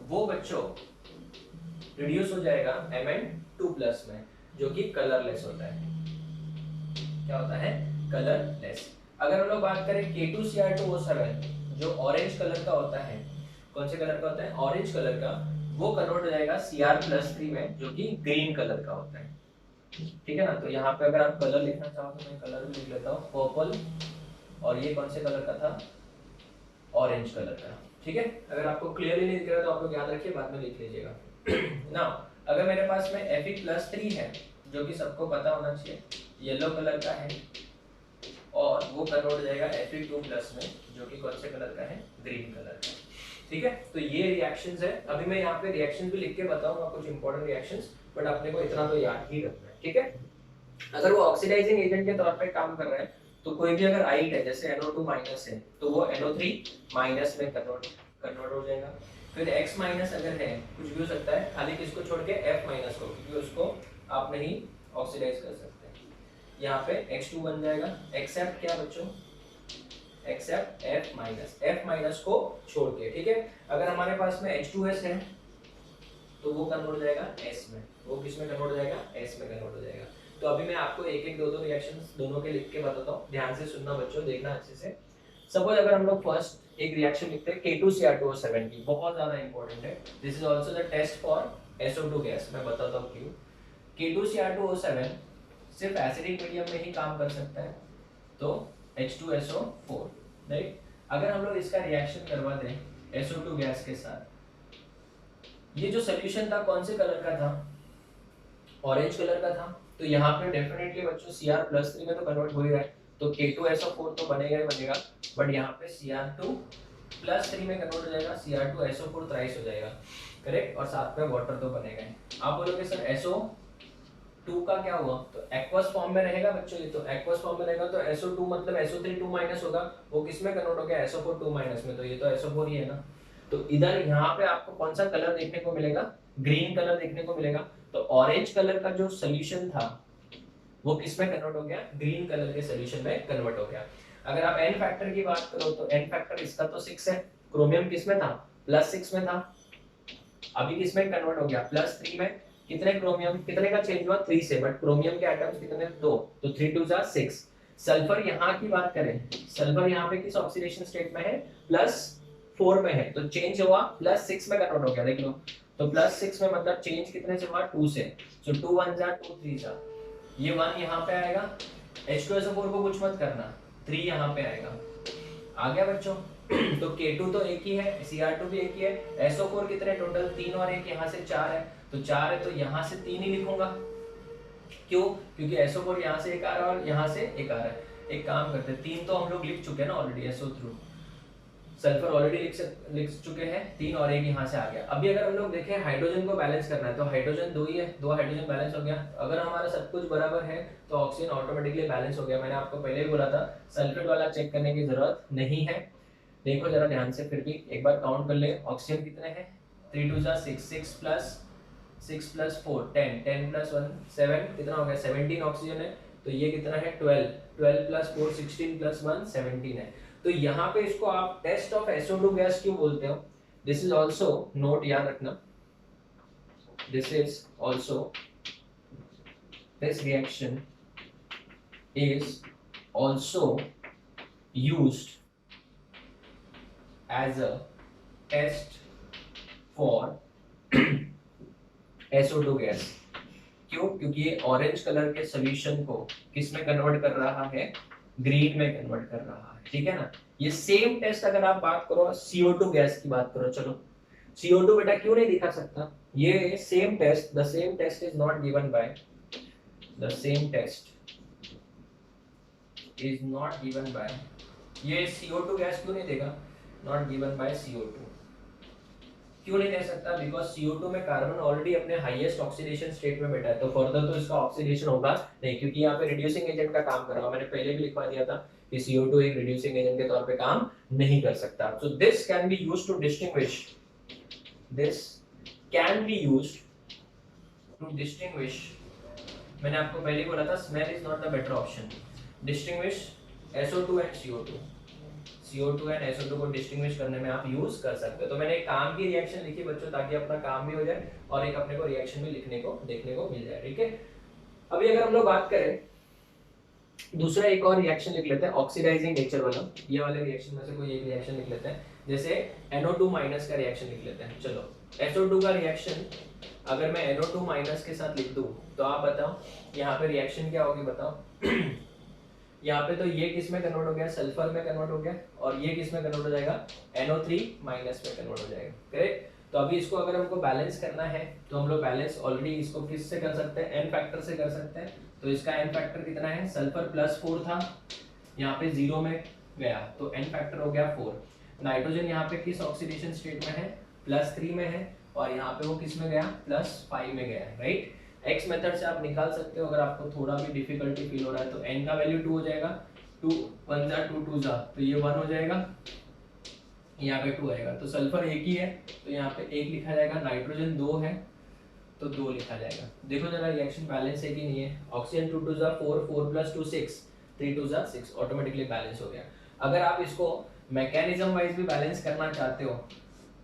वो बच्चों रिड्यूस हो जाएगा Mn2+ में, जो कि कलरलेस होता है। क्या होता है, कलरलेस। अगर हम लोग बात करें K2Cr2O7 जो ऑरेंज कलर का होता है, कौन से कलर का होता है, ऑरेंज कलर का, वो कन्वर्ट हो जाएगा Cr+3 में, जो कि ग्रीन कलर का होता है, ठीक है ना। तो यहाँ पे अगर आप कलर लिखना चाहो तो मैं कलर भी लिख लेता हूँ, पर्पल, और ये कौन से कलर का था, ऑरेंज कलर का, ठीक है। अगर आपको क्लियरली नहीं दिख रहा तो आप लोग याद रखिए, बाद में लिख लीजिएगा। नाउ अगर मेरे पास में Fe+3 है, जो कि सबको पता होना चाहिए, येलो कलर का है, और वो कन्वर्ट हो जाएगा Fe2+ में, जो कि कौन से कलर का है, ग्रीन कलर का, ठीक है। तो ये रिएक्शंस है। अभी मैं यहाँ पे रिएक्शंस भी लिख के बताऊंगा, कुछ इंपॉर्टेंट रिएक्शंस, बट अपने को इतना तो याद ही रखना है, ठीक है। अगर वो ऑक्सीडाइजिंग एजेंट के तौर पे काम कर रहा है तो कोई भी अगर आइट है, जैसे NO2- है, तो वो NO3- में कन्वर्ट हो जाएगा। फिर X- अगर है, कुछ भी हो सकता है, खाली किसको छोड़ के, F- को, क्योंकि उसको आप नहीं ऑक्सीडाइज कर सकते। यहाँ पे X2 बन जाएगा, एक्सेप्ट क्या बच्चों, एक्सेप्ट F- को छोड़ के, ठीक है। अगर हमारे पास में H2S है तो वो कन्वर्ट हो जाएगा S में, वो किस में कन्वर्ट हो जाएगा, S में कन्वर्ट हो जाएगा। तो अभी मैं आपको एक एक दो रिएक्शंस दोनों के लिख के बताता हूँ, ध्यान से सुनना बच्चों, देखना अच्छे से। सपोज अगर हम लोग फर्स्ट एक रिएक्शन लिखते हैं K2Cr2O7 की, बहुत ज्यादा इंपॉर्टेंट है, this is also the test for SO2 gas, मैं बताता हूँ क्यों। K2Cr2O7 सिर्फ एसिडिक मीडियम में ही काम कर सकता है, तो H2SO4, राइट। अगर हम लोग इसका रिएक्शन करवा दें SO2 गैस के साथ, ये जो सोल्यूशन था कौन से कलर का था, ऑरेंज कलर का था, तो यहाँ पे डेफिनेटली बच्चों Cr+3 में तो कन्वर्ट हो ही रहा है, तो K2SO4 तो बनेगा ही बनेगा, बट यहाँ पे Cr2+3 में कन्वर्ट हो जाएगा, Cr2SO4 थ्राइस हो जाएगा, करेक्ट, और साथ में वाटर तो बनेगा ही। आप बोलोगे सर SO2 का क्या हुआ, तो एक्वस फॉर्म में रहेगा बच्चों, ये तो एक्वस फॉर्म में रहेगा, तो SO2 मतलब SO3 2- होगा, वो किस में कन्वर्ट हो गया, SO4 2- में, तो ये तो SO4 ही है ना। तो इधर यहाँ पे आपको कौन सा कलर देखने को मिलेगा, ग्रीन कलर देखने को मिलेगा, तो ऑरेंज कलर का जो सोल्यूशन था वो किस में कन्वर्ट हो गया, ग्रीन कलर के सोल्यूशन में कन्वर्ट हो गया। अगर आप एन फैक्टर की बात करो तो एन फैक्टर इसका तो 6 है, क्रोमियम किस में था, +6 में था, अभी किस में कन्वर्ट हो गया, +3 में। कितने क्रोमियम, कितने का चेंज हुआ, 3 से, बट क्रोमियम के एटम्स कितने, 2, तो 3 2 6। सल्फर यहाँ की बात करें, सल्फर यहाँ पे किस ऑक्सीडेशन स्टेट में है, +4 में है, तो चेंज हुआ +6 में कन्वर्ट हो गया, देख लो, तो +6 में मतलब चेंज कितने से हुआ, 2 से, सो 2 1 जा 2 3 जा, ये 1 यहाँ पे आएगा, H2SO4 को कुछ मत करना, 3 यहाँ पे आएगा, आ गया बच्चों। तो K2 तो एक ही है, Cr2 भी एक ही है, SO4 कितने टोटल, 3 और 1 यहाँ से 4 है, तो 4 है तो यहाँ से 3 ही लिखूंगा, क्यों, क्योंकि SO4 यहाँ से एक आ रहा है और यहाँ से एक आ रहा है। एक काम करते हैं, 3 तो हम लोग लिख चुके हैं ना ऑलरेडी, SO3 सल्फर ऑलरेडी लिख चुके हैं, 3 और 1 यहाँ से आ गया। अभी अगर हम लोग देखें हाइड्रोजन को बैलेंस करना है, तो हाइड्रोजन 2 ही है, 2 हाइड्रोजन बैलेंस हो गया। अगर हमारा सब कुछ बराबर है तो ऑक्सीजन ऑटोमेटिकली बैलेंस हो गया। मैंने आपको पहले भी बोला था सल्फेट वाला चेक करने की जरूरत नहीं है। देखो जरा ध्यान से, फिर भी एक बार काउंट कर ले, ऑक्सीजन कितने हैं, 3 2 6, 6 + 4 10, 10 + 1 7, कितना हो गया, 17 ऑक्सीजन है, तो ये कितना है 12, 12 + 4 16 + 1 17 है। तो यहाँ पे इसको आप टेस्ट ऑफ SO2 गैस क्यों बोलते हो, दिस इज ऑल्सो, नोट याद रखना, this is also, this reaction is also used as a test for SO2 gas. क्यों, क्योंकि ये ऑरेंज कलर के सॉल्यूशन को किस में कन्वर्ट कर रहा है, ग्रीन में कन्वर्ट कर रहा है, ठीक है ना। ये सेम टेस्ट अगर आप बात करो CO2 गैस की बात करो, चलो CO2 बेटा क्यों नहीं दिखा सकता, ये same test, the same test is not given by, the same test is not given by, ये CO2 गैस क्यों नहीं देगा, नॉट गिवन बाय CO2, क्यों नहीं दे सकता, बिकॉज CO2 में कार्बन ऑलरेडी अपने हाईएस्ट ऑक्सीडेशन स्टेट में बैठा है, तो फर्दर तो इसका ऑक्सीडेशन होगा नहीं, क्योंकि यहाँ पे रिड्यूसिंग एजेंट का काम कर रहा है। मैंने पहले भी लिखवा दिया था कि CO2 एक रिड्यूसिंग एजेंट के तौर पे काम नहीं कर सकता। So this can be used to distinguish, this can be used to distinguish, मैंने आपको पहले ही बोला था smell is not the better option, distinguish SO2 and CO2 and SO2 को डिस्टिंग्विश करने में आप यूज कर सकते हो। तो मैंने एक काम की रिएक्शन लिखी बच्चों, ताकि अपना काम भी हो जाए और एक अपने को रिएक्शन भी लिखने को देखने को मिल जाए, ठीक है। अभी अगर हम लोग बात करें दूसरा एक और रिएक्शन लिख लेते हैं, ऑक्सीडाइजिंग नेचर वाला, ये वाले रिएक्शन में से कोई एक रिएक्शन लिख लेते हैं, जैसे NO2- का रिएक्शन लिख लेते हैं। चलो SO2 का रिएक्शन अगर मैं NO2- के साथ लिख दूं तो आप बताओ यहाँ पे रिएक्शन क्या होगी, बताओ। यहाँ पे तो ये किस में कन्वर्ट हो गया, सल्फर में कन्वर्ट हो गया, और ये किस में कन्वर्ट हो जाएगा, NO3- में कन्वर्ट हो जाएगा, करेक्ट। तो अभी इसको अगर हमको बैलेंस करना है तो हम लोग बैलेंस ऑलरेडी इसको किस से कर सकते हैं, N फैक्टर से कर सकते हैं। तो इसका N फैक्टर कितना है, सल्फर +4 था, यहाँ पे 0 में गया, तो N फैक्टर हो गया 4। नाइट्रोजन यहाँ पे किस ऑक्सीडेशन स्टेट में है, +3 में है, और यहाँ पे वो किस में गया, +5 में गया, राइट। एक्स मेथड से आप निकाल सकते हो, अगर आपको थोड़ा भी डिफिकल्टी फील हो रहा है तो n का वैल्यू 2 हो जाएगा, 2 1 जा 2 2 जा, तो ये 1 हो जाएगा, यहाँ पे 2 आएगा, तो सल्फर एक ही है तो यहाँ पे 1 लिखा जाएगा, नाइट्रोजन 2 है तो 2 लिखा जाएगा। देखो जरा रिएक्शन बैलेंस है कि नहीं है, ऑक्सीजन 2 2 जा 4, 4 + 2 6, 3 2 जा 6, ऑटोमेटिकली बैलेंस हो गया। अगर आप इसको मैकेनिज्म वाइज भी बैलेंस करना चाहते हो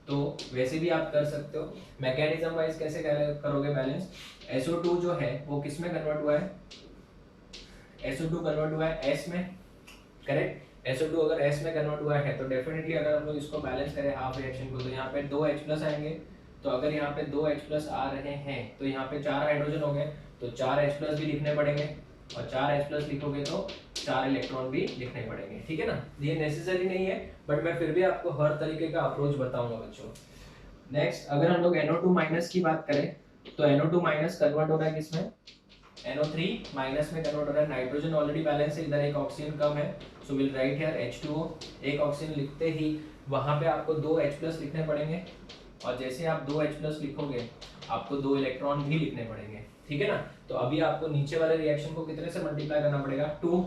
तो वैसे भी आप कर सकते हो। मैकेनिज्म वाइज कैसे करोगे बैलेंस, SO2 जो है वो किस में कन्वर्ट हुआ है, SO2 कन्वर्ट हुआ है S में, करेक्ट। SO2 अगर S में कन्वर्ट हुआ है तो डेफिनेटली अगर हम लोग इसको बैलेंस करें हाफ रिएक्शन को, तो यहाँ पे 2H+ आएंगे, तो अगर यहाँ पे 2 H प्लस आ रहे हैं तो यहाँ पे 4 हाइड्रोजन हो गए, तो 4 H प्लस भी लिखने पड़ेंगे, और 4 H प्लस लिखोगे तो 4 इलेक्ट्रॉन भी लिखने पड़ेंगे, ठीक है ना। ये नेसेसरी नहीं है, बट मैं फिर भी आपको हर तरीके का अप्रोच बताऊंगा बच्चों। नेक्स्ट अगर हम लोग NO2 माइनस की बात करें, तो NO2 माइनस कन्वर्ट हो रहा है किसमें, NO3 माइनस में कन्वर्ट हो रहा है। नाइट्रोजन ऑलरेडी बैलेंस है, इधर एक ऑक्सीजन कम है, so will write here H2O। एक ऑक्सीजन लिखते ही वहां पे आपको 2 H प्लस लिखने पड़ेंगे, और जैसे आप 2 H प्लस लिखोगे आपको 2 इलेक्ट्रॉन भी लिखने पड़ेंगे, ठीक है ना। तो अभी आपको नीचे वाले रिएक्शन को कितने से मल्टीप्लाई करना पड़ेगा, 2,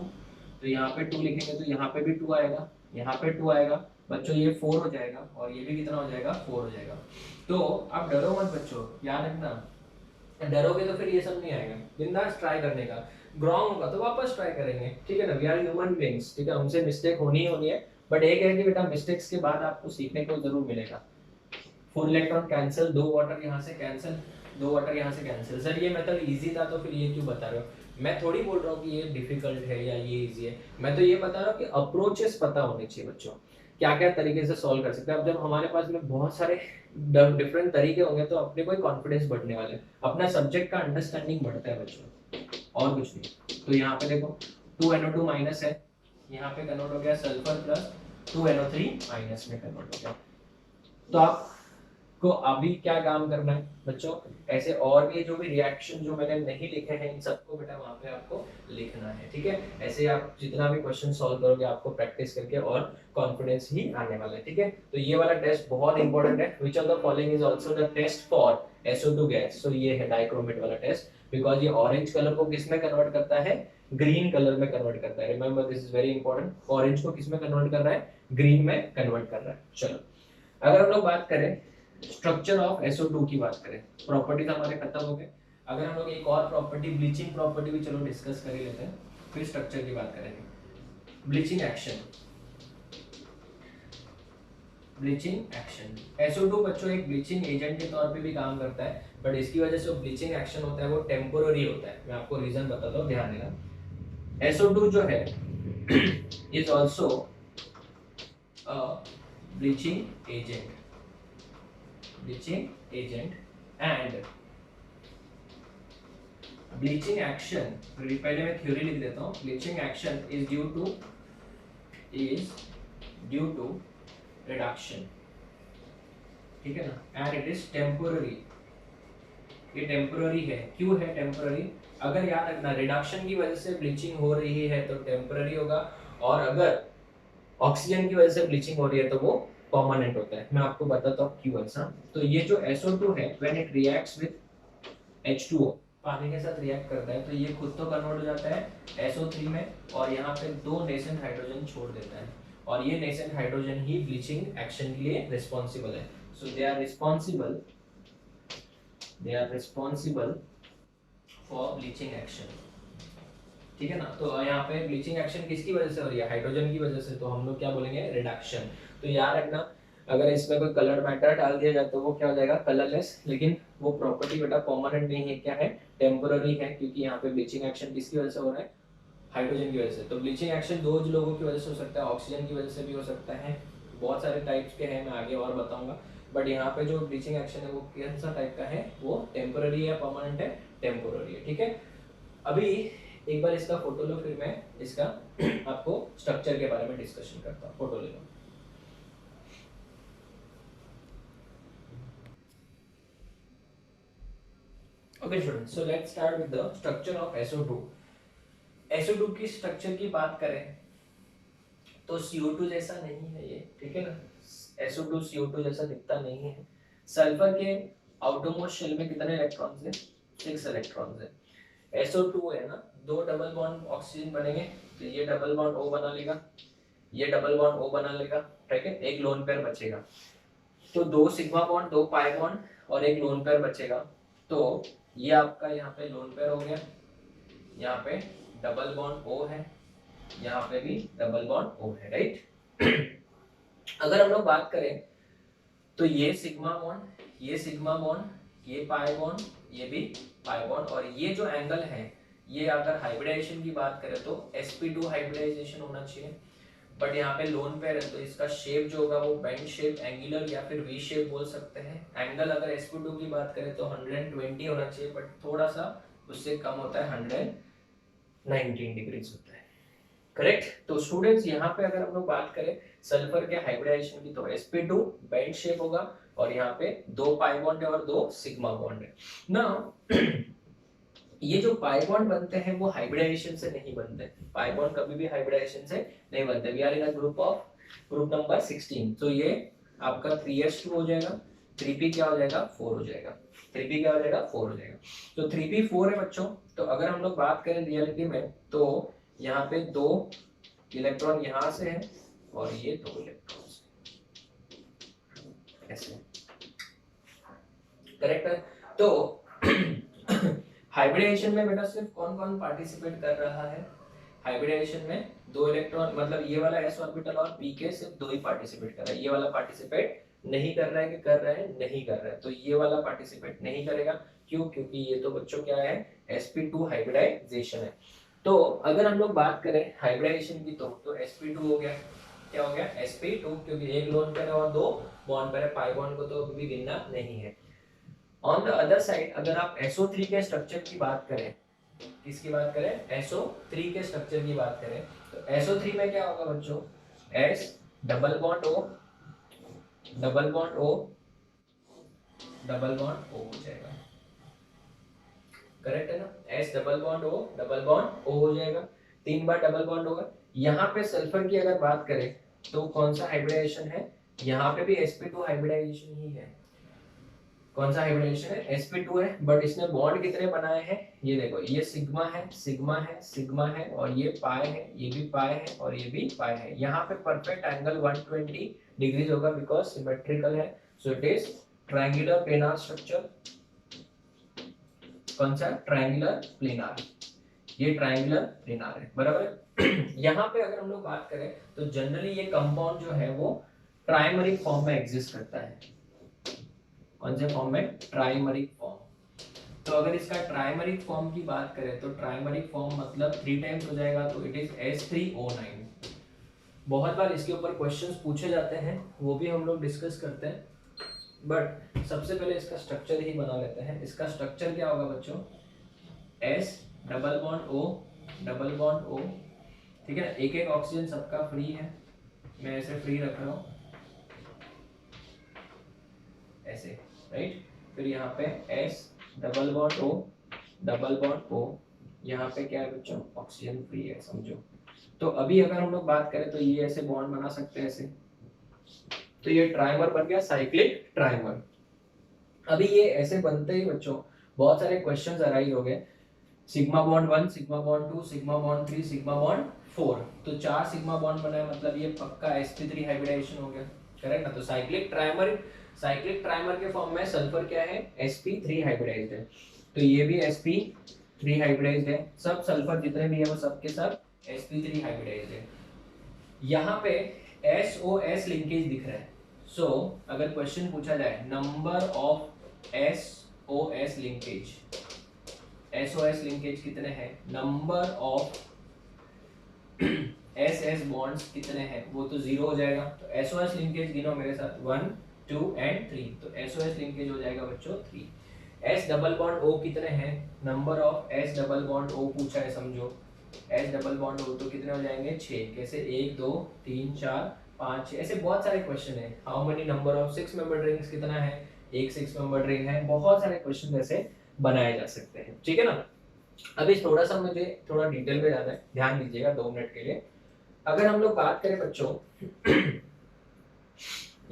तो यहाँ पे 2 लिखेंगे तो यहाँ पे भी 2 आएगा, यहाँ पे 2 आएगा बच्चों, ये 4 हो जाएगा, और ये भी कितना हो जाएगा, 4 हो जाएगा। तो आप डरो मत बच्चों, याद रखना, डरोगे तो फिर ये सब नहीं आएगा। बिंदास ट्राई करने का, रॉन्ग होगा तो वापस ट्राई करेंगे, ठीक है ना। वी आर ह्यूमन बीइंग्स, ठीक है, हमसे मिस्टेक होनी ही होनी है, बट एक है कि बेटा मिस्टेक्स के बाद आपको सीखने को जरूर मिलेगा। 4 इलेक्ट्रॉन कैंसिल, 2 वाटर यहाँ से कैंसिल, 2 वाटर यहाँ से कैंसिल। सर ये मेथड इजी था तो फिर ये क्यों बता रहे हो? मैं थोड़ी बोल रहा हूँ कि ये डिफिकल्ट है या ये इजी है, मैं तो ये बता रहा हूँ कि अप्रोचेस पता होने चाहिए बच्चों, क्या क्या तरीके से सॉल्व कर सकते हैं। अब जब हमारे पास में बहुत सारे डिफरेंट तरीके होंगे तो अपने को कॉन्फिडेंस बढ़ने वाले, अपना सब्जेक्ट का अंडरस्टैंडिंग बढ़ता है बच्चों, और कुछ नहीं। तो यहाँ पे देखो 2NO2 माइनस है, यहाँ पे कन्वर्ट हो गया सल्फर प्लस 2NO3 माइनस में कन्वर्ट हो गया। तो आप को अभी क्या काम करना है बच्चों, ऐसे और भी जो भी रिएक्शन जो मैंने नहीं लिखे हैं इन सबको बेटा वहां पे आपको लिखना है, ठीक है। ऐसे आप जितना भी क्वेश्चन सॉल्व करोगे आपको प्रैक्टिस करके और कॉन्फिडेंस ही आने वाला है, ठीक है। तो ये वाला टेस्ट बहुत इंपॉर्टेंट है। Which of the following is also the test for SO2 gas. So ये है डाइक्रोमेट वाला टेस्ट, बिकॉज ये ऑरेंज कलर को किस में कन्वर्ट करता है, ग्रीन कलर में कन्वर्ट करता है। Remember this is very important, orange को किस में कन्वर्ट कर रहा है, ग्रीन में कन्वर्ट कर रहा है। चलो अगर हम लोग बात करें स्ट्रक्चर ऑफ SO2 की बात करें, प्रॉपर्टीज हमारे खत्म हो गए। अगर हम लोग एक और प्रॉपर्टी ब्लीचिंग प्रॉपर्टी भी चलो डिस्कस कर ही लेते हैं, फिर स्ट्रक्चर की बात करेंगे। Bleaching action, bleaching action, SO2 बच्चों एक ब्लीचिंग एजेंट के तौर पे भी काम करता है, बट इसकी वजह से जो ब्लीचिंग एक्शन होता है वो टेम्पोररी होता है। मैं आपको रीजन बताता हूँ, ध्यान देना। SO2 जो है is also a bleaching agent, bleaching agent and bleaching action, पहले मैं थ्योरी लिख देता हूँ। bleaching action is due to reduction, ठीक है ना, and it is temporary। ये टेम्पररी है, क्यों है टेम्पररी? अगर याद रखना रिडक्शन की वजह से ब्लीचिंग हो रही है तो टेम्पररी होगा, और अगर ऑक्सीजन की वजह से ब्लीचिंग हो रही है तो वो परमानेंट होता है। मैं आपको बताता हूँ क्यों ऐसा। तो ये जो SO2 है when it reacts with H2O, पानी के साथ रिएक्ट करता है, तो ये खुद तो कन्वर्ट हो जाता है SO3 में, और यहाँ पे 2 नेसेंट हाइड्रोजन छोड़ देता है, और ये नेसेंट हाइड्रोजन ही ब्लीचिंग एक्शन के लिए रिस्पॉन्सिबल है। So they are responsible for bleaching action, ठीक है ना। तो यहाँ पे ब्लीचिंग एक्शन किसकी वजह से हो रही है, हाइड्रोजन की वजह से, तो हम लोग क्या बोलेंगे, रिडक्शन। तो याद रखना अगर इसमें कोई कलर्ड मैटर डाल दिया जाए तो वो क्या हो जाएगा, कलरलेस, लेकिन वो प्रॉपर्टी बेटा परमानेंट नहीं है, क्या है, टेम्पोररी है, क्योंकि यहाँ पे ब्लीचिंग एक्शन किसकी वजह से हो रहा है, हाइड्रोजन की वजह से। तो ब्लीचिंग एक्शन 2 लोगों की वजह से हो सकता है, ऑक्सीजन की वजह से भी हो सकता है, बहुत सारे टाइप्स के हैं, मैं आगे और बताऊंगा। बट यहाँ पे जो ब्लीचिंग एक्शन है वो कौन सा टाइप का है, वो टेम्पोररी है, परमानेंट है, टेम्पोररी है, ठीक है। अभी एक बार इसका फोटो लो, फिर मैं इसका आपको स्ट्रक्चर के बारे में डिस्कशन करता हूँ। फोटो ले लो। Okay students, so let's start with the structure of SO2। SO2 की स्ट्रक्चर की बात करें तो CO2 जैसा नहीं है ये, ठीक है ना। SO2 CO2 जैसा दिखता नहीं है। सल्फर के आउटरमोस्ट शेल में कितने इलेक्ट्रॉन्स हैं, 6 इलेक्ट्रॉन्स हैं। SO2 है ना, 2 डबल बॉन्ड ऑक्सीजन बनेंगे, तो ये डबल बॉन्ड O बना लेगा, ये डबल बॉन्ड O बना लेगा, ठीक है, एक लोन पेयर बचेगा। तो 2 सिग्मा बॉन्ड, 2 पाई बॉन्ड और एक लोन पेयर बचेगा। तो ये आपका यहाँ पे लोन पेयर हो गया, यहाँ पे डबल बॉन्ड O है, यहाँ पे भी डबल बॉन्ड O है, राइट। अगर हम लोग बात करें तो ये सिग्मा बॉन्ड, ये सिग्मा बॉन्ड, ये पाई बॉन्ड, ये भी पाई बॉन्ड, और ये जो एंगल है ये अगर हाइब्रिडाइजेशन की बात करें तो sp2 हाइब्रिडाइजेशन होना चाहिए। बट यहाँ पे लोन पेयर है तो इसका शेप जो होगा वो बेंड शेप, एंगुलर या फिर वी शेप बोल सकते हैं। एंगल अगर sp2 की बात करें तो 120 होना चाहिए, बट थोड़ा सा उससे कम होता है, 119 डिग्रीज होता है। करेक्ट। तो स्टूडेंट्स यहाँ पे अगर हम लोग बात करें सल्फर के हाइब्रिडाइजेशन की तो sp2 बेंड शेप होगा और यहाँ पे 2 पाई बॉन्ड है और 2 सिग्मा बॉन्ड है ना। ये जो पाई बॉन्ड बनते हैं वो हाइब्रिडाइजेशन से नहीं बनते, पाई बॉन्ड कभी भी हाइब्रिडाइजेशन से नहीं बनते। We are in a group number 16, तो ये आपका 3s2 हो जाएगा, 3p क्या हो जाएगा 4 हो जाएगा, 3p क्या हो जाएगा 4 हो जाएगा। तो 3p 4 है बच्चों। तो अगर हम लोग बात करें रियलिटी में तो यहाँ पे 2 इलेक्ट्रॉन यहाँ से है और ये 2 इलेक्ट्रॉन ऐसे, करेक्ट है। तो हाइब्रिडेशन में बेटा सिर्फ कौन कौन पार्टिसिपेट कर रहा है? हाइब्रिडेशन में 2 इलेक्ट्रॉन, मतलब ये वाला s ऑर्बिटल और p के सिर्फ 2 ही पार्टिसिपेट कर रहा है। ये वाला पार्टिसिपेट नहीं कर रहा है कि कर रहा है? नहीं कर रहा है। तो ये वाला पार्टिसिपेट नहीं करेगा, क्यों? क्योंकि ये तो बच्चों क्या है, sp2 हाइब्रिडाइजेशन है। तो अगर हम लोग बात करें हाइब्रिडाइजेशन की तो sp2 हो गया, क्या हो गया sp2, क्योंकि एक लोन पेयर और 2 बॉन्ड पेयर है, पाई बॉन्ड को तो अभी भी गिनना नहीं है। ऑन द अदर साइड अगर आप SO3 के स्ट्रक्चर की बात करें, किसकी बात करें? SO3 के स्ट्रक्चर की बात करें तो SO3 में क्या होगा बच्चों? S double bond O double bond O double bond O हो जाएगा, करेक्ट है ना? S double bond O double bond O हो जाएगा, 3 बार डबल बॉन्ड होगा। यहाँ पे सल्फर की अगर बात करें तो कौन सा हाइब्रिडाइजेशन है? यहाँ पे भी sp2 हाइब्रिडाइजेशन ही है। कौन सा हाइब्रिडेशन है? sp2 है, बट इसने बॉन्ड कितने बनाए हैं? ये देखो, ये सिग्मा है, सिग्मा है, सिग्मा है और ये पाई है, ये भी पाई है और ये भी पाई है। यहाँ पे परफेक्ट एंगल 120 डिग्रीज होगा बिकॉज सिमेट्रिकल है, so it is triangular planar structure. कौन सा? ट्रायंगुलर प्लेनार, ये ट्रायंगुलर प्लेनार है, बराबर। यहाँ पे अगर हम लोग बात करें तो जनरली ये कंपाउंड जो है वो ट्राइमरिक फॉर्म में एग्जिस्ट करता है। कौन से फॉर्म में? ट्राइमरिक फॉर्म। तो अगर इसका ट्राइमरिक फॉर्म की बात करें तो ट्राइमरिक फॉर्म मतलब 3 टाइम्स हो जाएगा, तो इट इज S3O9। बहुत बार इसके ऊपर क्वेश्चंस पूछे जाते हैं, वो भी हम लोग डिस्कस करते हैं, बट सबसे पहले इसका स्ट्रक्चर ही बना लेते हैं। इसका स्ट्रक्चर क्या होगा बच्चों? S double bond O double bond O, ठीक है ना? एक एक ऑक्सीजन सबका फ्री है, मैं ऐसे फ्री रख रहा हूँ ऐसे, राइट। फिर यहाँ पे S double bond O double bond O, यहाँ पे क्या है बच्चों? ऑक्सीजन फ्री है, समझो। तो अभी अगर हम लोग बात करें तो ये ऐसे बॉन्ड बना सकते हैं ऐसे, तो ये ट्राइमर बन गया, साइक्लिक ट्राइमर। अभी ये ऐसे बनते ही बच्चों बहुत सारे क्वेश्चंस अराइज हो गए, sigma bond 1, sigma bond 2, sigma bond 3, sigma bond 4, तो 4 सिग्मा बॉन्ड बना है, मतलब ये पक्का sp3 हाइब्रिडाइजेशन हो गया, करेक्ट ना? तो साइक्लिक ट्राइमर के फॉर्म में सल्फर क्या है? sp3 हाइब्रिडाइज्ड है, तो ये भी sp3 हाइब्रिडाइज्ड है। सब सल्फर जितने भी है वो सब के सब sp3 हाइब्रिडाइज्ड है। यहाँ पे SOS लिंकेज दिख रहा है, सो अगर क्वेश्चन पूछा जाए number of SOS linkage, SOS linkage कितने हैं, नंबर ऑफ SS बॉन्ड्स कितने हैं, वो तो 0 हो जाएगा। तो SOS लिंकेज गिनो मेरे साथ, 1 2 एंड 3, तो SOS लिंकेज हो जाएगा बच्चों 3। S डबल बॉन्ड O कितने हैं, number of S double bond O पूछा है, समझो। S डबल बॉन्ड O तो कितने हो जाएंगे? 6। कैसे? 1 2 3 4 5 6, ऐसे बहुत सारे क्वेश्चन है। How many number of 6 membered rings कितना है? एक 6 मेंबर्ड रिंग है। बहुत सारे क्वेश्चन ऐसे बनाए जा सकते हैं, ठीक है ना? अभी थोड़ा सा मुझे थोड़ा डिटेल में जाना है, ध्यान दीजिएगा 2 मिनट के लिए। अगर हम लोग बात करें बच्चों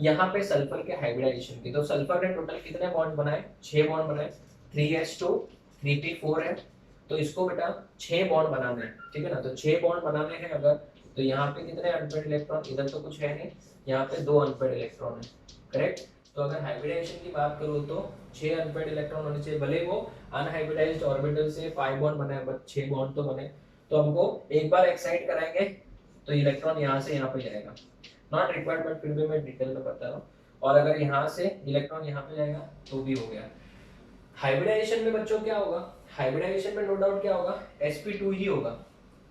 यहाँ पे सल्फर के हाइब्रिडाइजेशन की, तो सल्फर ने टोटल कितने बॉन्ड बनाए? 6 बॉन्ड बनाए, 3s2 3p4 है, तो इसको बेटा 6 बॉन्ड बनाना है, ठीक है ना? तो 6 बॉन्ड बनाने हैं अगर, तो यहाँ पे कितने अनपेयर्ड इलेक्ट्रॉन? इधर तो कुछ है नहीं, यहाँ पे 2 अनपेयर्ड इलेक्ट्रॉन है, करेक्ट। तो अगर हाइब्रिडाइजेशन की बात करूँ तो 6 अनपेयर्ड इलेक्ट्रॉन होने चाहिए, भले वो अनहाइब्रिडाइज्ड ऑर्बिटल से 5 बॉन्ड बने, बट 6 बॉन्ड तो बने। तो हमको एक बार एक्साइट कराएंगे तो इलेक्ट्रॉन यहाँ से यहाँ पे जाएगा, नॉट रिक्वायर्ड, बट फिर भी मैं डिटेल में बता रहा हूँ। और अगर यहाँ से इलेक्ट्रॉन यहाँ पे जाएगा तो भी हो गया। हाइब्रिडाइजेशन में बच्चों क्या होगा? हाइब्रिडाइजेशन में नो डाउट क्या होगा? sp2 ही होगा,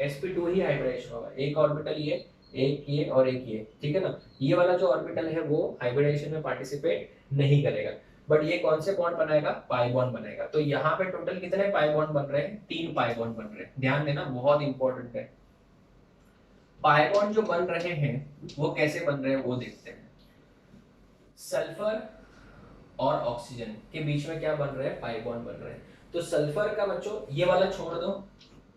sp2 ही हाइब्रिडाइजेशन होगा। एक ऑर्बिटल ये, एक ये और एक ये, ठीक है ना। ये वाला जो ऑर्बिटल है वो हाइब्रिडाइजेशन में पार्टिसिपेट नहीं करेगा, बट ये कौन से बॉन्ड बनाएगा, पाई बॉन्ड बनाएगा। तो यहाँ पे टोटल कितने पाई बॉन्ड बन रहे हैं, 3 पाई बॉन्ड बन रहे हैं, ध्यान देना बहुत इंपॉर्टेंट है। पाई बॉन्ड जो बन रहे हैं वो कैसे बन रहे हैं वो देखते हैं। सल्फर और ऑक्सीजन के बीच में क्या बन रहे हैं, पाई बॉन्ड बन रहे हैं। तो सल्फर का बच्चों ये वाला छोड़ दो,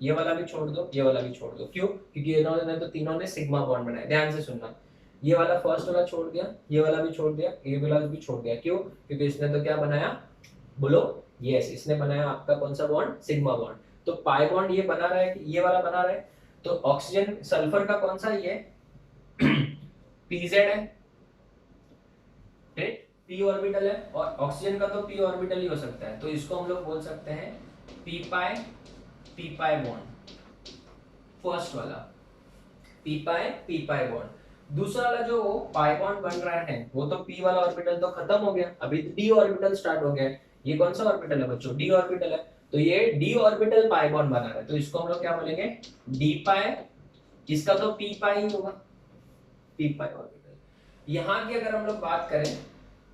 ये वाला भी छोड़ दो, ये वाला भी छोड़ दो, क्यों, क्योंकि इन्होंने तो तीनों ने सिग्मा बॉन्ड बनाया, ध्यान से सुनना। ये वाला फर्स्ट वाला छोड़ दिया, ये वाला भी छोड़ दिया, ये वाला भी छोड़ दिया, क्यों, क्योंकि इसने तो क्या बनाया, बोलो, यस, इसने बनाया आपका कौन सा बॉन्ड, सिग्मा बॉन्ड। तो पाई बॉन्ड ये बना रहा है कि ये वाला बना रहा है। तो ऑक्सीजन सल्फर का कौन सा ये पीजेड है, पी ऑर्बिटल है, और ऑक्सीजन का तो पी ऑर्बिटल ही हो सकता है, तो इसको हम लोग बोल सकते हैं पी पाई बॉन्ड, फर्स्ट वाला पी पाई बॉन्ड। दूसरा वाला जो पाई बॉन्ड बन रहा है वो तो पी वाला ऑर्बिटल तो खत्म हो गया, अभी डी ऑर्बिटल स्टार्ट हो गया है। ये कौन सा ऑर्बिटल है बच्चों, डी ऑर्बिटल है। तो ये डी ऑर्बिटल पाई बॉन्ड बना रहा है, तो इसको हम लोग क्या बोलेंगे, डी पाई, इसका तो पी पाई ही होगा, पी पाई ऑर्बिटल। यहाँ की अगर हम लोग बात करें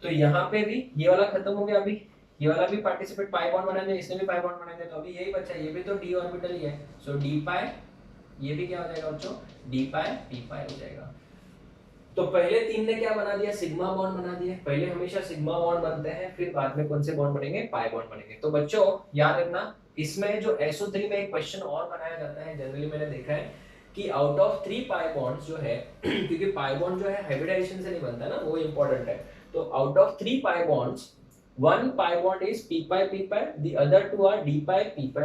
तो यहाँ पे भी ये वाला खत्म हो गया, अभी ये वाला भी पार्टिसिपेट पाई बॉन्ड बनाने, इसने भी पाई बॉन्ड बनाने, तो अभी यही बचा, ये भी तो डी ऑर्बिटल ही है। सो डी पाई, ये भी क्या हो जाएगा बच्चों, डी पाई पी पाई हो जाएगा। तो पहले तीन ने क्या बना दिया, सिग्मा बॉन्ड बना दिया। पहले हमेशा सिग्मा बॉन्ड बनते हैं, फिर बाद में कौन से बॉन्ड बनेंगे, पाई बॉन्ड बनेंगे। तो बच्चों याद रखना, इसमें जो SO3 में एक क्वेश्चन और बनाया जाता है, जनरली मैंने देखा है कि आउट ऑफ 3 पाई बॉन्ड्स जो है क्योंकि पाई बॉन्ड जो है हाइब्रिडाइजेशन से नहीं बनता ना, वो इंपॉर्टेंट है। तो out of 3 pi bonds, 1 pi bond is p pi, the other 2 are d pi, p pi,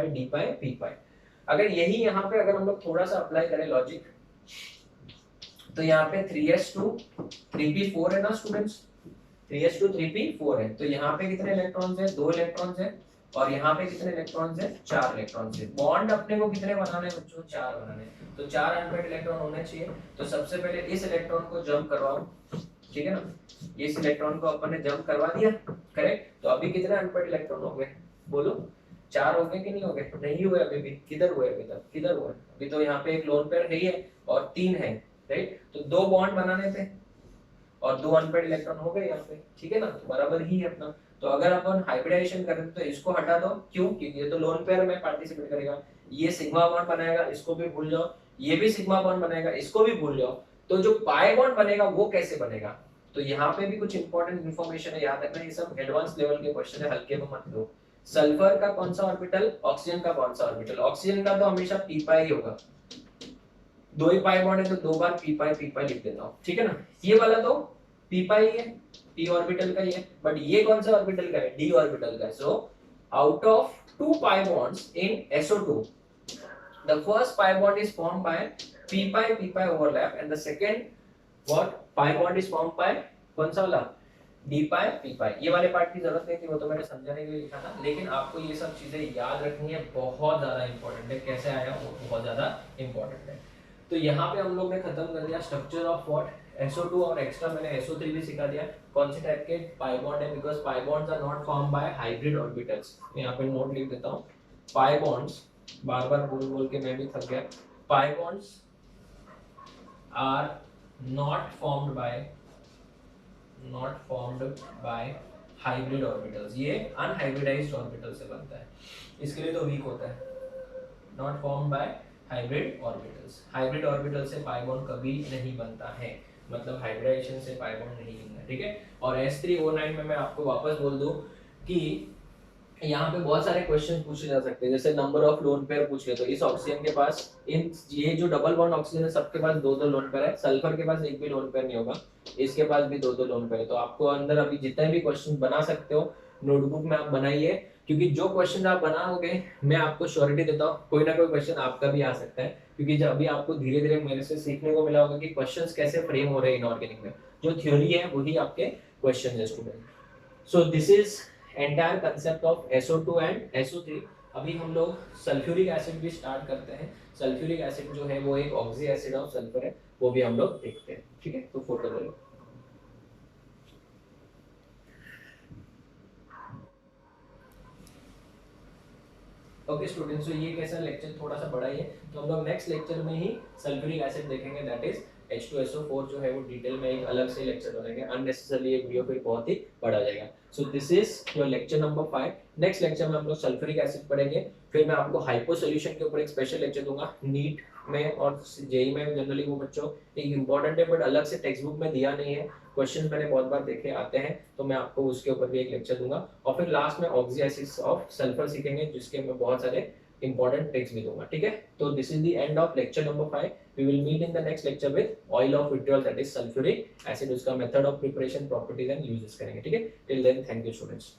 p pi। अगर यही यहाँ पे अगर हम लोग थोड़ा सा अप्लाई करें लॉजिक, तो यहाँ पे 3s2 3p4 है ना स्टूडेंट्स, 3s2 3p4 है। तो यहाँ पे कितने इलेक्ट्रॉन्स हैं, 2 इलेक्ट्रॉन्स हैं, और यहाँ पे कितने इलेक्ट्रॉन्स हैं, 4 इलेक्ट्रॉन्स हैं। बॉन्ड अपने को कितने बनाने हैं बच्चों, 4 बनाने हैं। तो 4 अनपेयर्ड इलेक्ट्रॉन होने चाहिए। तो सबसे पहले इस इलेक्ट्रॉन को जंप करवाओ, ठीक है ना, इस इलेक्ट्रॉन को अपन ने जंप करवा दिया, करेक्ट। तो अभी कितने अनपेयर्ड इलेक्ट्रॉन हो गए, बोलो, 4 हो गए कि नहीं हो गए, नहीं हुए अभी भी, किधर हुए अभी तक, किधर हुए, अभी तो यहाँ पे एक लोन पेयर है ही है और 3 है, राइट। तो 2 बॉन्ड बनाने थे और 2 अनपेयर्ड इलेक्ट्रॉन हो गए यहाँ पे, ठीक है ना, तो बराबर ही है अपना। तो अगर अपन हाइब्रिडाइजेशन करें तो इसको हटा दो, क्यों, क्योंकि ये तो लोन पेयर में पार्टिसिपेट करेगा। ये सिग्मा बॉन्ड बनाएगा, इसको भी भूल जाओ, ये भी सिग्मा बॉन्ड बनाएगा, इसको भी भूल जाओ। तो जो पाई बॉन्ड बनेगा वो कैसे बनेगा, तो यहाँ पे भी कुछ इंपॉर्टेंट इंफॉर्मेशन है, याद रखना, ये सब एडवांस लेवल के क्वेश्चन है, हल्के में मत लो। सल्फर का कौन सा ऑर्बिटल, ऑक्सीजन का कौन सा ऑर्बिटल, ऑक्सीजन का तो हमेशा पी पाई होगा, 2 ही पाई बॉन्ड है तो 2 बार पी पाई लिख देता हूँ, ठीक है ना। ये वाला तो पी पाई है, पी ऑर्बिटल का ही है, बट ये कौन सा ऑर्बिटल का है, डी ऑर्बिटल का है। So out of 2 pi bonds in SO2, the first pi bond is formed by p pi overlap and the second what pi bond is formed by कौन सा वाला, d pi p pi। ये वाले part की जरूरत नहीं थी, वो तो मैंने समझाने के लिए लिखा था, लेकिन आपको ये सब चीजें याद रखनी है, बहुत ज्यादा इंपॉर्टेंट है, कैसे आया वो बहुत ज्यादा इंपॉर्टेंट है। तो यहाँ पे हम लोग ने खत्म कर दिया स्ट्रक्चर ऑफ व्हाट, SO2, और एक्स्ट्रा मैंने SO3 भी सिखा दिया कौन से टाइप के पाई बॉन्ड है, because pi bonds are not form by hybrid orbitals. यहाँ पे नोट लिख देता हूँ, पाई बॉन्ड्स, बार बार बोल बोल के मैं भी थक गया, pi bonds are not formed by hybrid orbitals, ये अनहाइब्रिडाइज्ड ऑर्बिटल से बनता है, इसके लिए तो वीक होता है। Not formed by hybrid orbitals, hybrid orbital से पाई बॉन्ड कभी नहीं बनता है, मतलब हाइब्रिडाइजेशन से पाई बॉन्ड नहीं बनता है, ठीक है। और S3O9 में मैं आपको वापस बोल दूं कि यहाँ पे बहुत सारे क्वेश्चन पूछे जा सकते हैं, जैसे नंबर ऑफ लोन पेयर पूछ ले, तो इस ऑक्सीजन के पास, इन ये जो डबल बॉन्ड ऑक्सीजन है सबके पास 2-2 लोन पेयर है, सल्फर के पास एक भी लोन पेयर नहीं होगा, इसके पास भी 2-2 लोन पेयर है। तो आपको अंदर अभी जितने भी क्वेश्चन बना सकते हो नोटबुक में आप बनाइए, क्योंकि जो क्वेश्चन आप बनाओगे मैं आपको श्योरिटी देता हूँ कोई ना कोई क्वेश्चन आपका भी आ सकता है, क्योंकि जब अभी आपको धीरे धीरे मेरे से सीखने को मिला होगा कि क्वेश्चंस कैसे फ्रेम हो रहे हैं इनऑर्गेनिक में, जो थ्योरी है वही आपके क्वेश्चन है student. So this is entire concept of SO2 and SO3। अभी हम लोग सल्फ्यूरिक एसिड भी स्टार्ट करते हैं, सल्फ्यूरिक एसिड जो है वो एक ऑक्सी एसिड ऑफ सल्फर है, वो भी हम लोग देखते हैं, ठीक है। तो फोटो ले लो। ओके स्टूडेंट्स, तो ये कैसा लेक्चर थोड़ा सा बड़ा ही है, तो हम लोग नेक्स्ट लेक्चर में ही सल्फ्यूरिक एसिड देखेंगे, दैट इज H2SO4 जो है वो डिटेल में एक अलग से लेक्चर बनाएंगे, अननेसेसरली ये वीडियो फिर बहुत ही बड़ा जाएगा। So this is your lecture number 5। Next lecture में हम लोग सल्फ्यूरिक एसिड पढ़ेंगे, फिर मैं आपको हाइपो सॉल्यूशन के ऊपर एक स्पेशल लेक्चर दूंगा। नीट में और जेई में जनरली वो बच्चों एक इंपॉर्टेंट है बट अलग से टेक्स्ट बुक में दिया नहीं है, क्वेश्चन मैंने बहुत बार देखे आते हैं, तो मैं आपको उसके ऊपर भी एक लेक्चर दूंगा। और फिर लास्ट में ऑक्सीडाइसिस ऑफ सल्फर सीखेंगे, जिसके मैं बहुत सारे इंपॉर्टेंट ट्रिक्स भी दूंगा, ठीक है। तो this is the end of lecture number 5। We will meet in the next lecture with oil of vitriol, that is sulphuric acid, उसका method of preparation, properties and uses करेंगे, ठीक है। Till then thank you students.